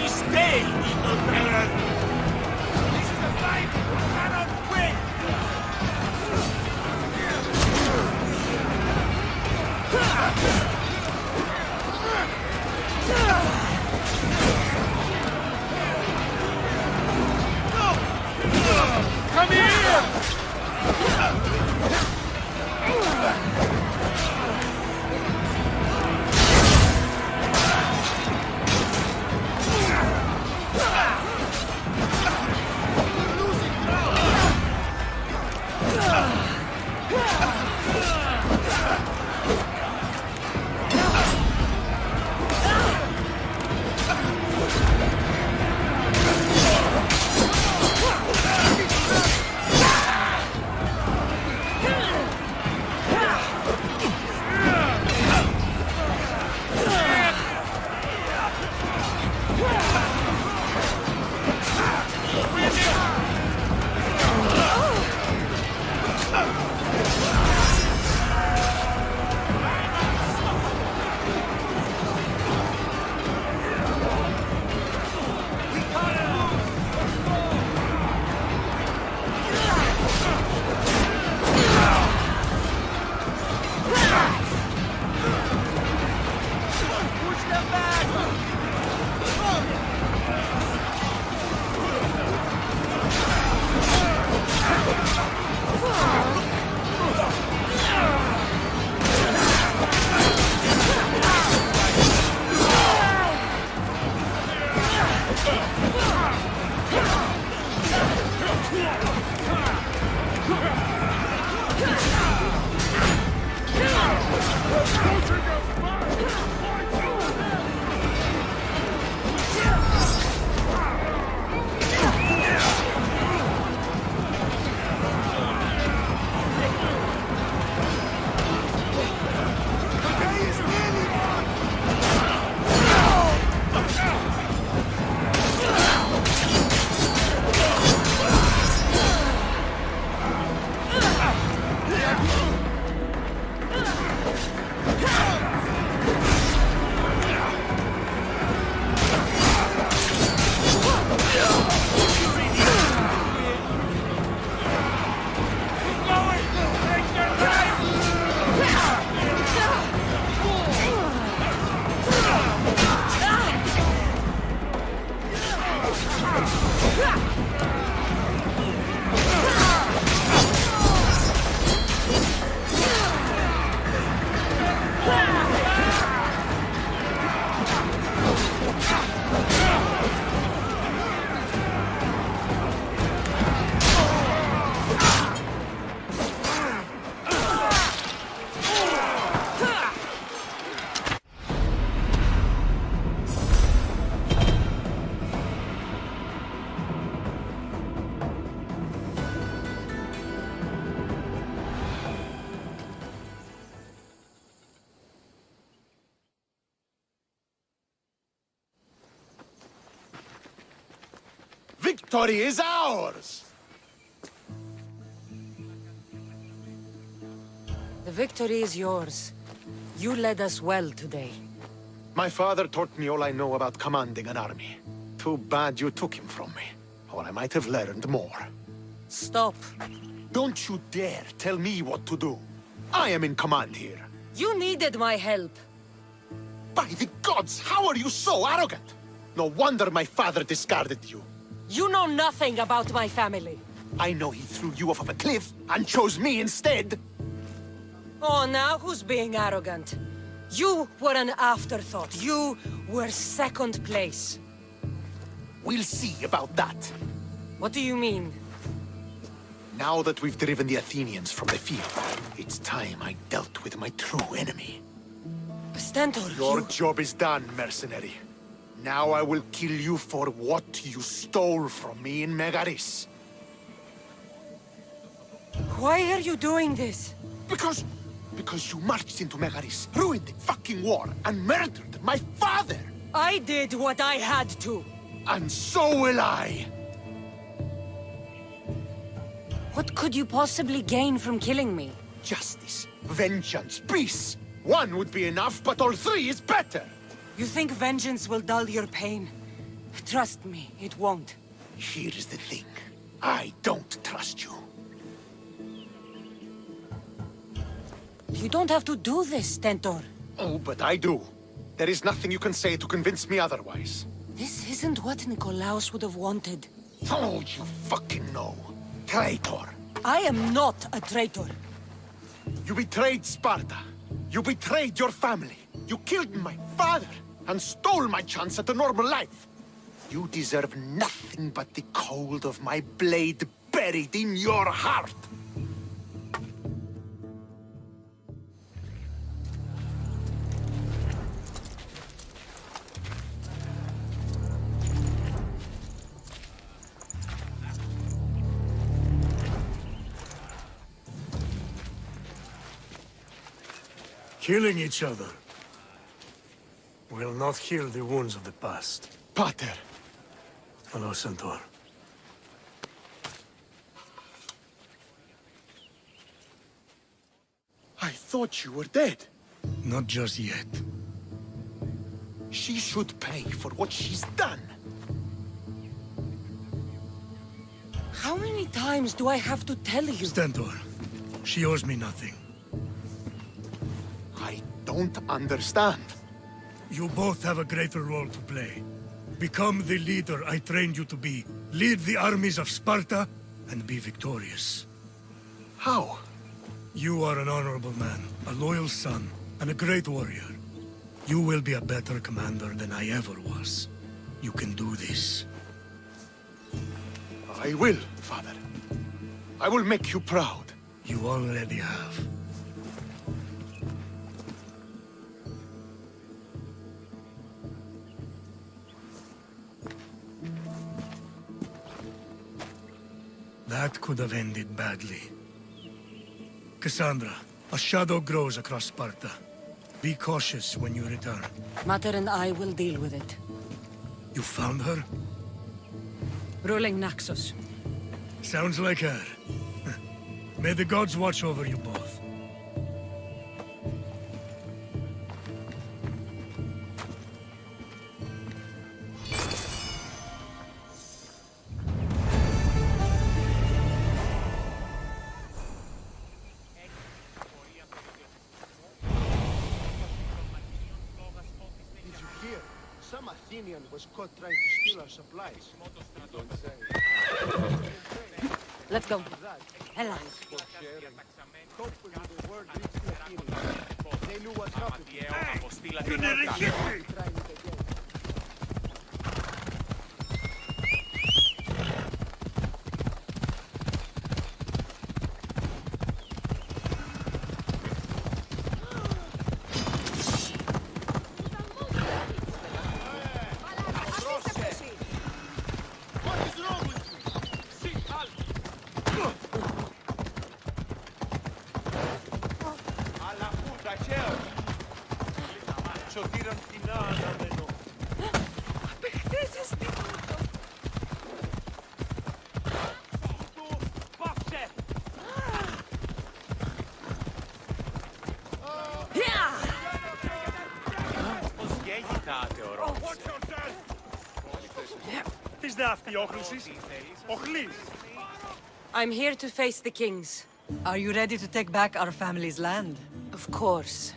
stay, evil bearer! This is a fight you cannot win! Come here! Victory is ours! The victory is yours. You led us well today. My father taught me all I know about commanding an army. Too bad you took him from me, or I might have learned more. Stop. Don't you dare tell me what to do. I am in command here. You needed my help. By the gods, how are you so arrogant? No wonder my father discarded you. You know nothing about my family. I know he threw you off of a cliff and chose me instead. Oh, now who's being arrogant? You were an afterthought. You were second place. We'll see about that. What do you mean? Now that we've driven the Athenians from the field, it's time I dealt with my true enemy. Stentor, Your job is done, mercenary. Now I will kill you for what you stole from me in Megaris. Why are you doing this? Because you marched into Megaris, ruined the fucking war, and murdered my father! I did what I had to. And so will I! What could you possibly gain from killing me? Justice, vengeance, peace! One would be enough, but all three is better! You think vengeance will dull your pain? Trust me, it won't. Here is the thing. I don't trust you. You don't have to do this, Stentor. Oh, but I do. There is nothing you can say to convince me otherwise. This isn't what Nikolaos would have wanted. Oh, you fucking know. Traitor. I am not a traitor. You betrayed Sparta. You betrayed your family. You killed my father and stole my chance at a normal life. You deserve nothing but the cold of my blade buried in your heart. Killing each other will not heal the wounds of the past. Pater. Hello, Centaur. I thought you were dead. Not just yet. She should pay for what she's done. How many times do I have to tell you? Stentor, she owes me nothing. I don't understand. You both have a greater role to play. Become the leader I trained you to be. Lead the armies of Sparta and be victorious. How? You are an honorable man, a loyal son, and a great warrior. You will be a better commander than I ever was. You can do this. I will, Father. I will make you proud. You already have. That could have ended badly. Cassandra, a shadow grows across Sparta. Be cautious when you return. Mater and I will deal with it. You found her? Ruling Naxos. Sounds like her. May the gods watch over you both. Some Athenian was caught trying to steal our supplies. Let's go. Hella. Hopefully the word reached the Athenians. They knew what's up with you. Hey! Trying it again. I'm here to face the kings. Are you ready to take back our family's land? Of course.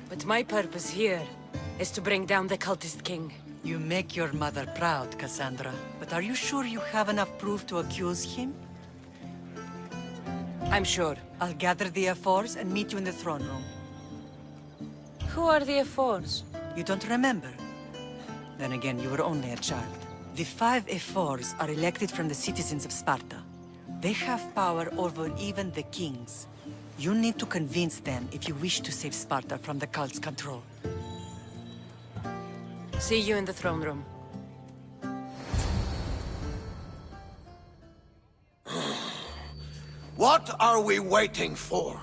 But my purpose here is to bring down the cultist king. You make your mother proud, Cassandra. But are you sure you have enough proof to accuse him? I'm sure. I'll gather the F4s and meet you in the throne room. Who are the F4s? You don't remember? Then again, you were only a child. The 5 F4s are elected from the citizens of Sparta. They have power over even the kings. You need to convince them if you wish to save Sparta from the cult's control. See you in the throne room. What are we waiting for?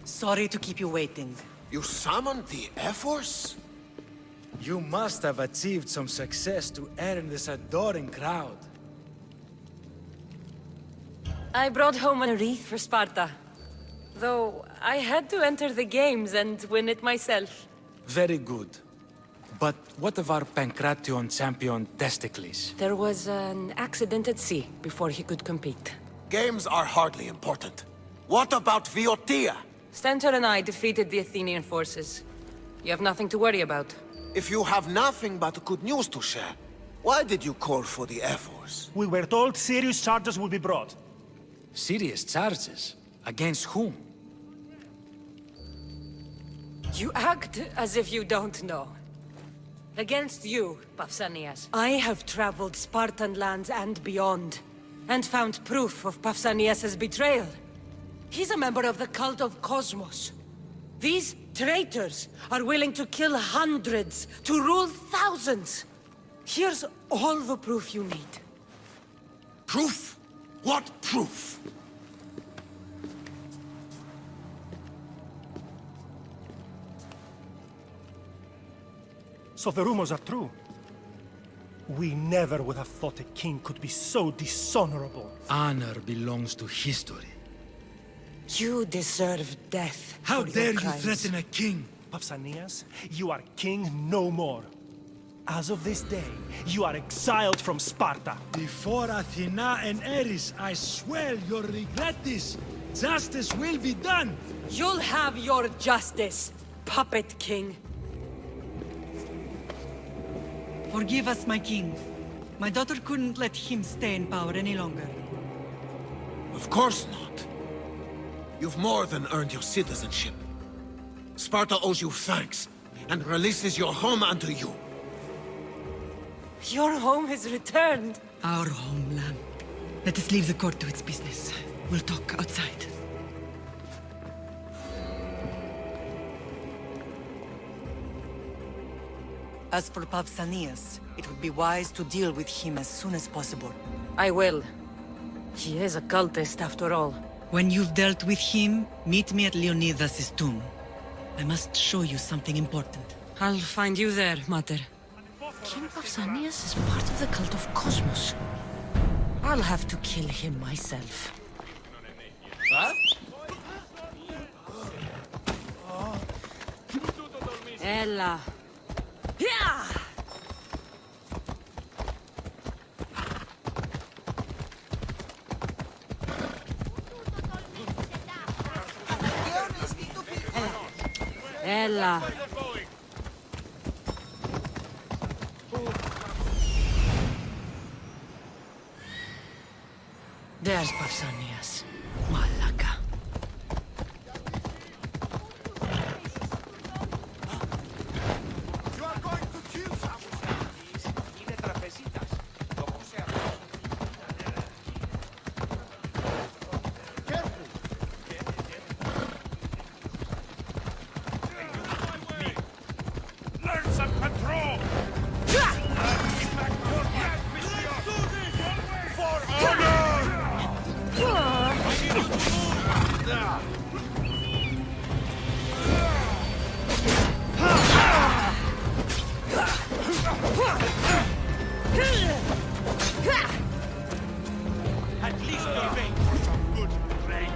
Sorry to keep you waiting. You summoned the F-Force? You must have achieved some success to earn this adoring crowd. I brought home a wreath for Sparta. Though I had to enter the games and win it myself. Very good. But what of our Pancration champion Desticles? There was an accident at sea before he could compete. Games are hardly important. What about Viotia? Stentor and I defeated the Athenian forces. You have nothing to worry about. If you have nothing but good news to share, why did you call for the Air Force? We were told serious charges would be brought. Serious charges? Against whom? You act as if you don't know. Against you, Pausanias. I have traveled Spartan lands and beyond, and found proof of Pausanias' betrayal. He's a member of the cult of Cosmos. These traitors are willing to kill hundreds to rule thousands. Here's all the proof you need. Proof? What proof? So the rumors are true. We never would have thought a king could be so dishonorable. Honor belongs to history. You deserve death. How for your dare you crimes. threaten a king? Pausanias, you are king no more. As of this day, you are exiled from Sparta. Before Athena and Eris, I swear you'll regret this. Justice will be done. You'll have your justice, puppet king. Forgive us, my king. My daughter couldn't let him stay in power any longer. Of course not. You've more than earned your citizenship. Sparta owes you thanks, and releases your home unto you. Your home is returned. Our homeland. Let us leave the court to its business. We'll talk outside. As for Pausanias, it would be wise to deal with him as soon as possible. I will. He is a cultist, after all. When you've dealt with him, meet me at Leonidas' tomb. I must show you something important. I'll find you there, Mater. King Pausanias is part of the cult of Cosmos. I'll have to kill him myself. Huh? Ella. Yeah! Ella. There's Pausanias. Malaka. You are going to kill someone. Είναι τραπεζίτας. Το πούσε αυτό. Careful. Learn some control! For honor! At least you're paying for some good trade.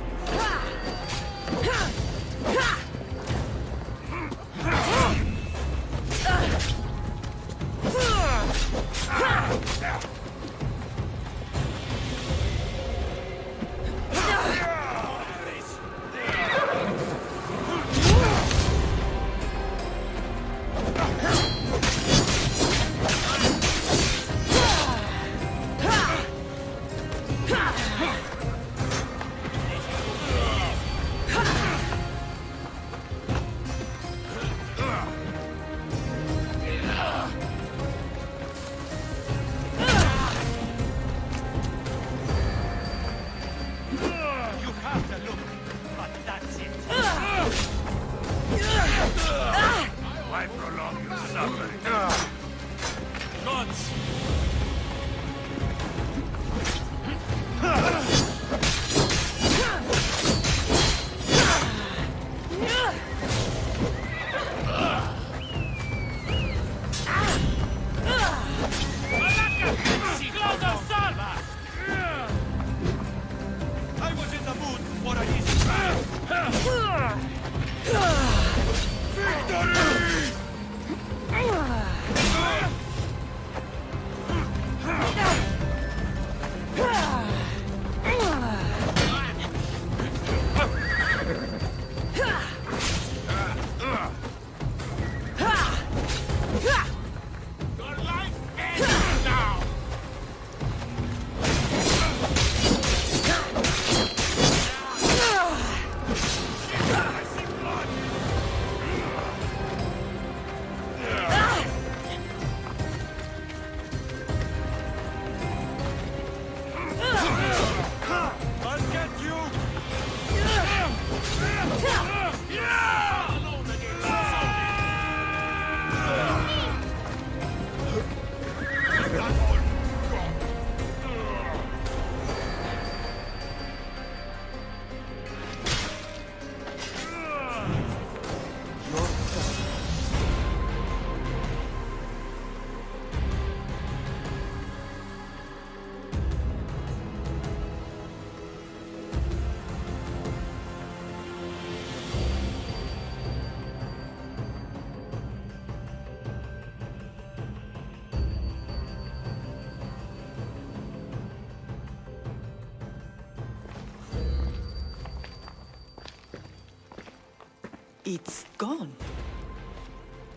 It's gone.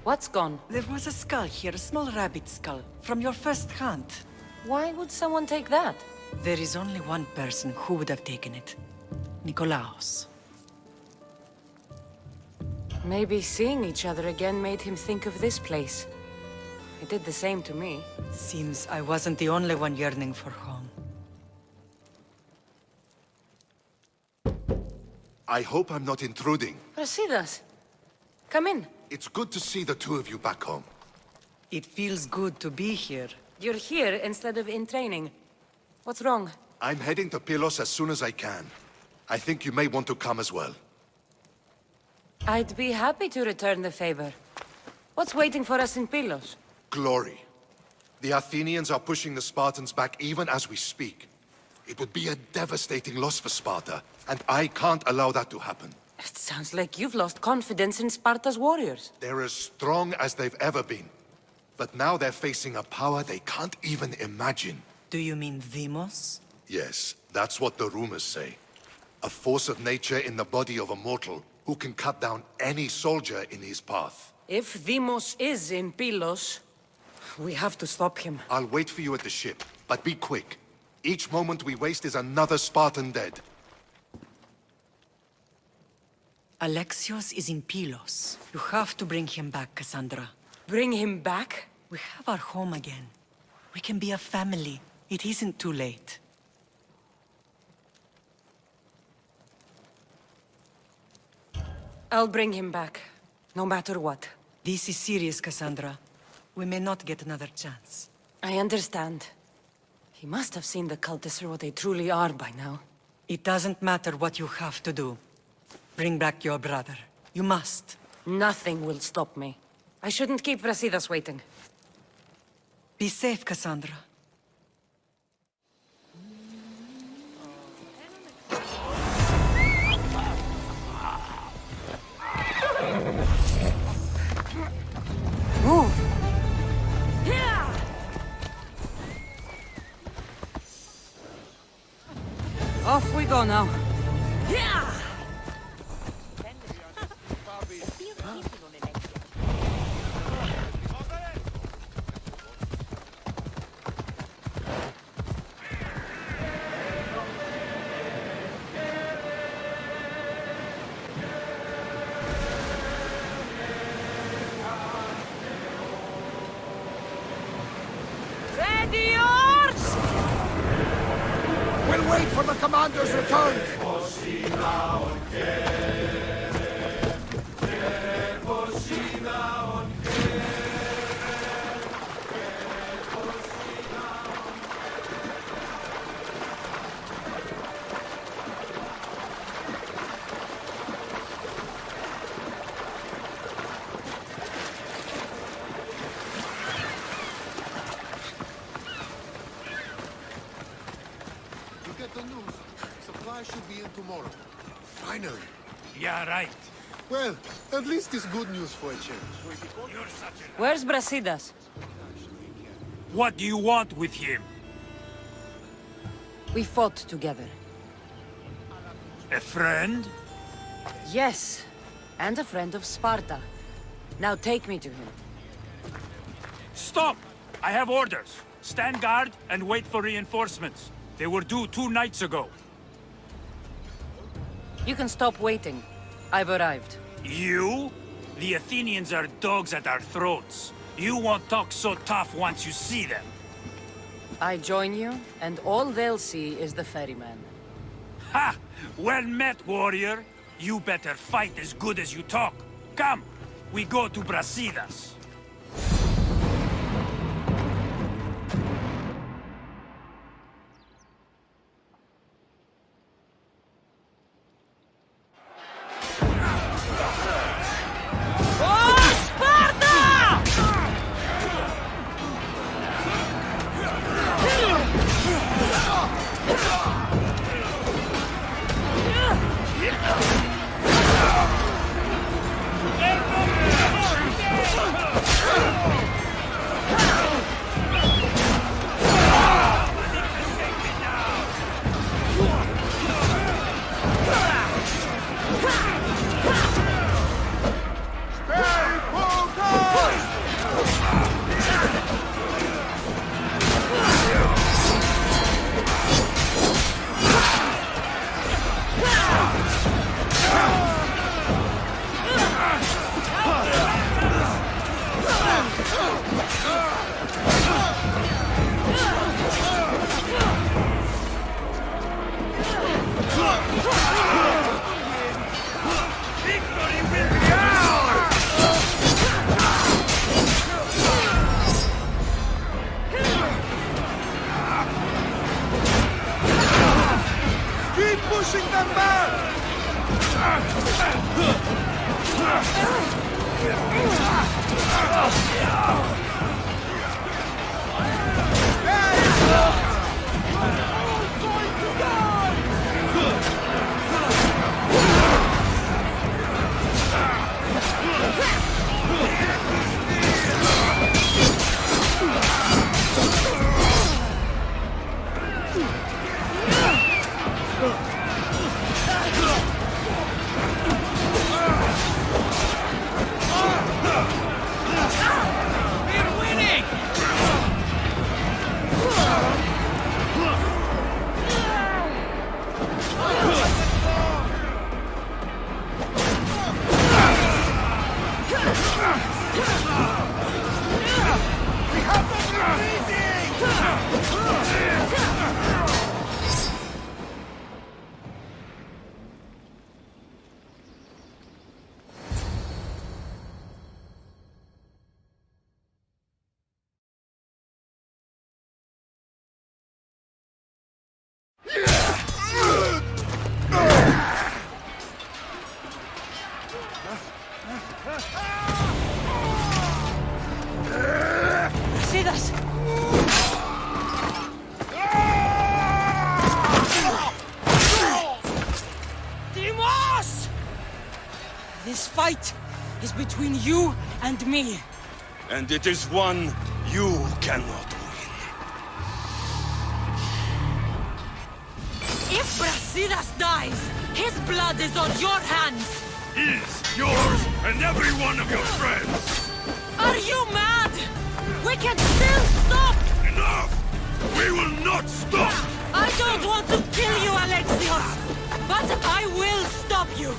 What's gone? There was a skull here, a small rabbit skull, from your first hunt. Why would someone take that? There is only one person who would have taken it. Nikolaos. Maybe seeing each other again made him think of this place. It did the same to me. Seems I wasn't the only one yearning for home. I hope I'm not intruding. Brasidas, come in. It's good to see the two of you back home. It feels good to be here. You're here instead of in training. What's wrong? I'm heading to Pylos as soon as I can. I think you may want to come as well. I'd be happy to return the favor. What's waiting for us in Pylos? Glory. The Athenians are pushing the Spartans back even as we speak. It would be a devastating loss for Sparta, and I can't allow that to happen. It sounds like you've lost confidence in Sparta's warriors. They're as strong as they've ever been. But now they're facing a power they can't even imagine. Do you mean Demos? Yes, that's what the rumors say. A force of nature in the body of a mortal who can cut down any soldier in his path. If Demos is in Pylos, we have to stop him. I'll wait for you at the ship, but be quick. Each moment we waste is another Spartan dead. Alexios is in Pylos. You have to bring him back, Cassandra. Bring him back? We have our home again. We can be a family. It isn't too late. I'll bring him back, no matter what. This is serious, Cassandra. We may not get another chance. I understand. He must have seen the cultists for what they truly are by now. It doesn't matter what you have to do. Bring back your brother. You must. Nothing will stop me. I shouldn't keep Brasidas waiting. Be safe, Cassandra. Move! Off we go now. Ready, yours! We'll wait for the commander's return! You get the news. Supplies should be in tomorrow. Finally. Yeah, right. Well, at least it's good news for a change. You're such a... Where's Brasidas? What do you want with him? We fought together. A friend? Yes, and a friend of Sparta. Now take me to him. Stop! I have orders. Stand guard and wait for reinforcements. They were due 2 nights ago. You can stop waiting. I've arrived. You? The Athenians are dogs at our throats. You won't talk so tough once you see them. I join you, and all they'll see is the ferryman. Ha! Well met, warrior. You better fight as good as you talk. Come, we go to Brasidas. pushing them back! Sidas! Timos! This fight is between you and me. And it is one you cannot win. If Brasidas dies, his blood is on your hands! His, yours, and every one of your friends! Are you mad? We can still stop! Enough! We will not stop! I don't want to kill you, Alexios! But I will stop you!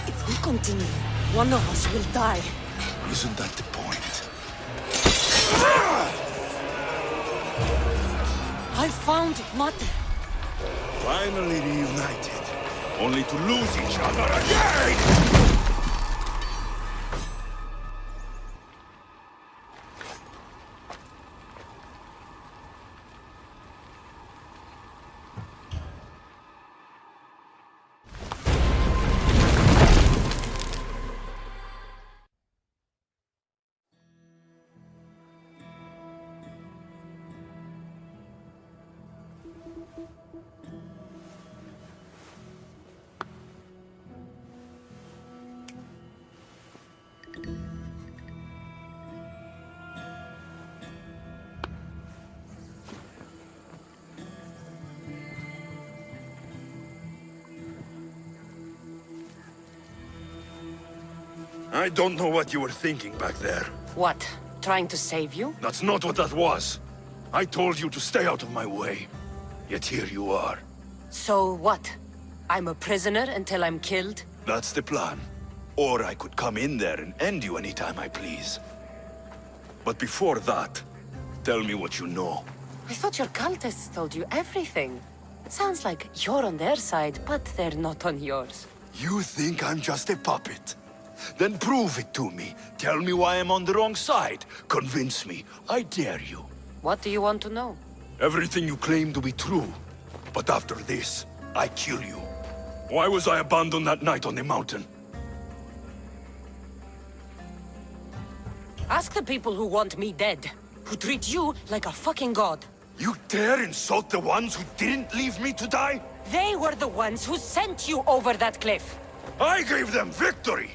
If we continue, one of us will die. Isn't that the point? I found Mater. Finally reunited, only to lose each other again! I don't know what you were thinking back there. What? Trying to save you? That's not what that was. I told you to stay out of my way. Yet here you are. So what? I'm a prisoner until I'm killed? That's the plan. Or I could come in there and end you anytime I please. But before that, tell me what you know. I thought your cultists told you everything. Sounds like you're on their side, but they're not on yours. You think I'm just a puppet? Then prove it to me. Tell me why I'm on the wrong side. Convince me. I dare you. What do you want to know? Everything you claim to be true. But after this, I kill you. Why was I abandoned that night on the mountain? Ask the people who want me dead, who treat you like a fucking god. You dare insult the ones who didn't leave me to die? They were the ones who sent you over that cliff. I gave them victory!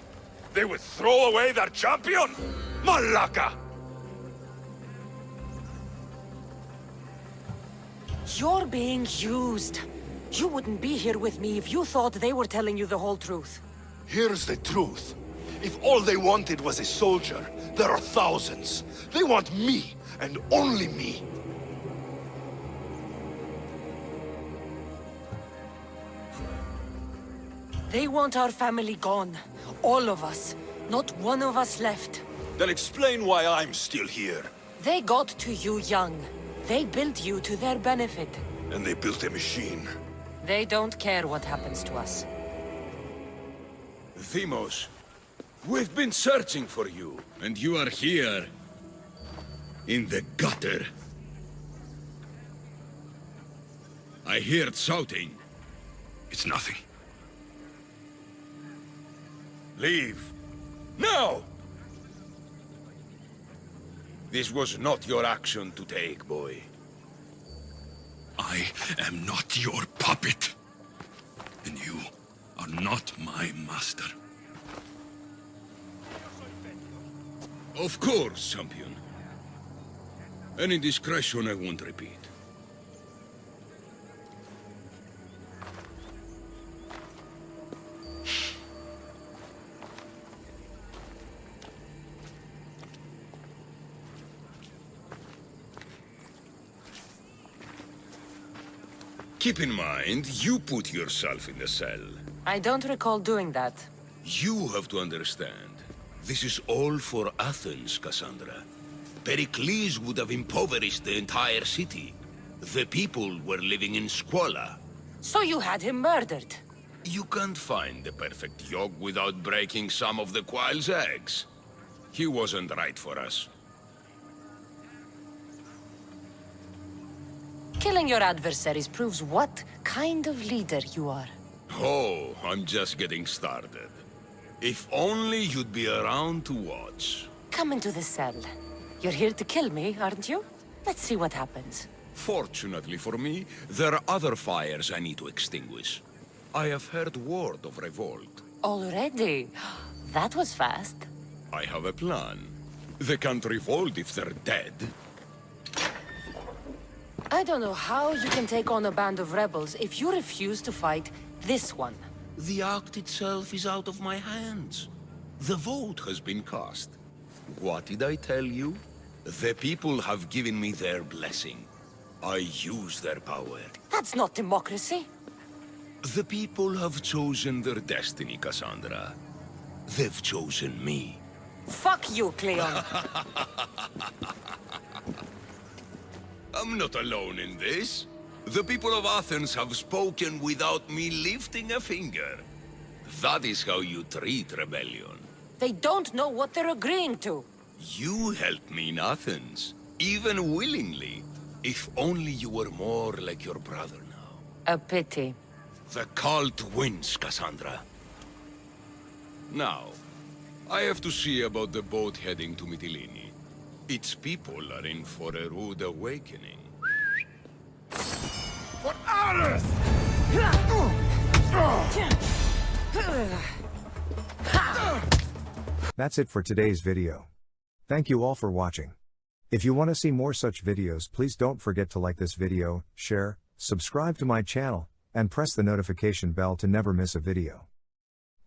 They would throw away their champion? Malaka! You're being used. You wouldn't be here with me if you thought they were telling you the whole truth. Here's the truth. If all they wanted was a soldier, there are thousands. They want me, and only me. They want our family gone. All of us. Not one of us left. Then explain why I'm still here. They got to you young. They built you to their benefit. And they built a machine. They don't care what happens to us. Themos, we've been searching for you. And you are here, in the gutter. I heard shouting. It's nothing. Leave. Now! This was not your action to take, boy. I am not your puppet. And you are not my master. Of course, champion. Any indiscretion I won't repeat. Keep in mind, you put yourself in the cell. I don't recall doing that. You have to understand. This is all for Athens, Cassandra. Pericles would have impoverished the entire city. The people were living in squalor. So you had him murdered? You can't find the perfect yolk without breaking some of the quail's eggs. He wasn't right for us. Killing your adversaries proves what kind of leader you are. Oh, I'm just getting started. If only you'd be around to watch. Come into the cell. You're here to kill me, aren't you? Let's see what happens. Fortunately for me, there are other fires I need to extinguish. I have heard word of revolt. Already? That was fast. I have a plan. They can't revolt if they're dead. I don't know how you can take on a band of rebels if you refuse to fight this one. The act itself is out of my hands. The vote has been cast. What did I tell you? The people have given me their blessing. I use their power. That's not democracy. The people have chosen their destiny, Cassandra. They've chosen me. Fuck you, Cleon. I'm not alone in this. The people of Athens have spoken without me lifting a finger. That is how you treat rebellion. They don't know what they're agreeing to. You helped me in Athens, even willingly. If only you were more like your brother now. A pity. The cult wins, Cassandra. Now, I have to see about the boat heading to Mytilene. Its people are in for a rude awakening. For Ares! That's it for today's video. Thank you all for watching. If you want to see more such videos, please don't forget to like this video, share, subscribe to my channel, and press the notification bell to never miss a video.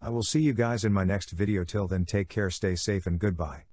I will see you guys in my next video. Till then, take care, stay safe, and goodbye.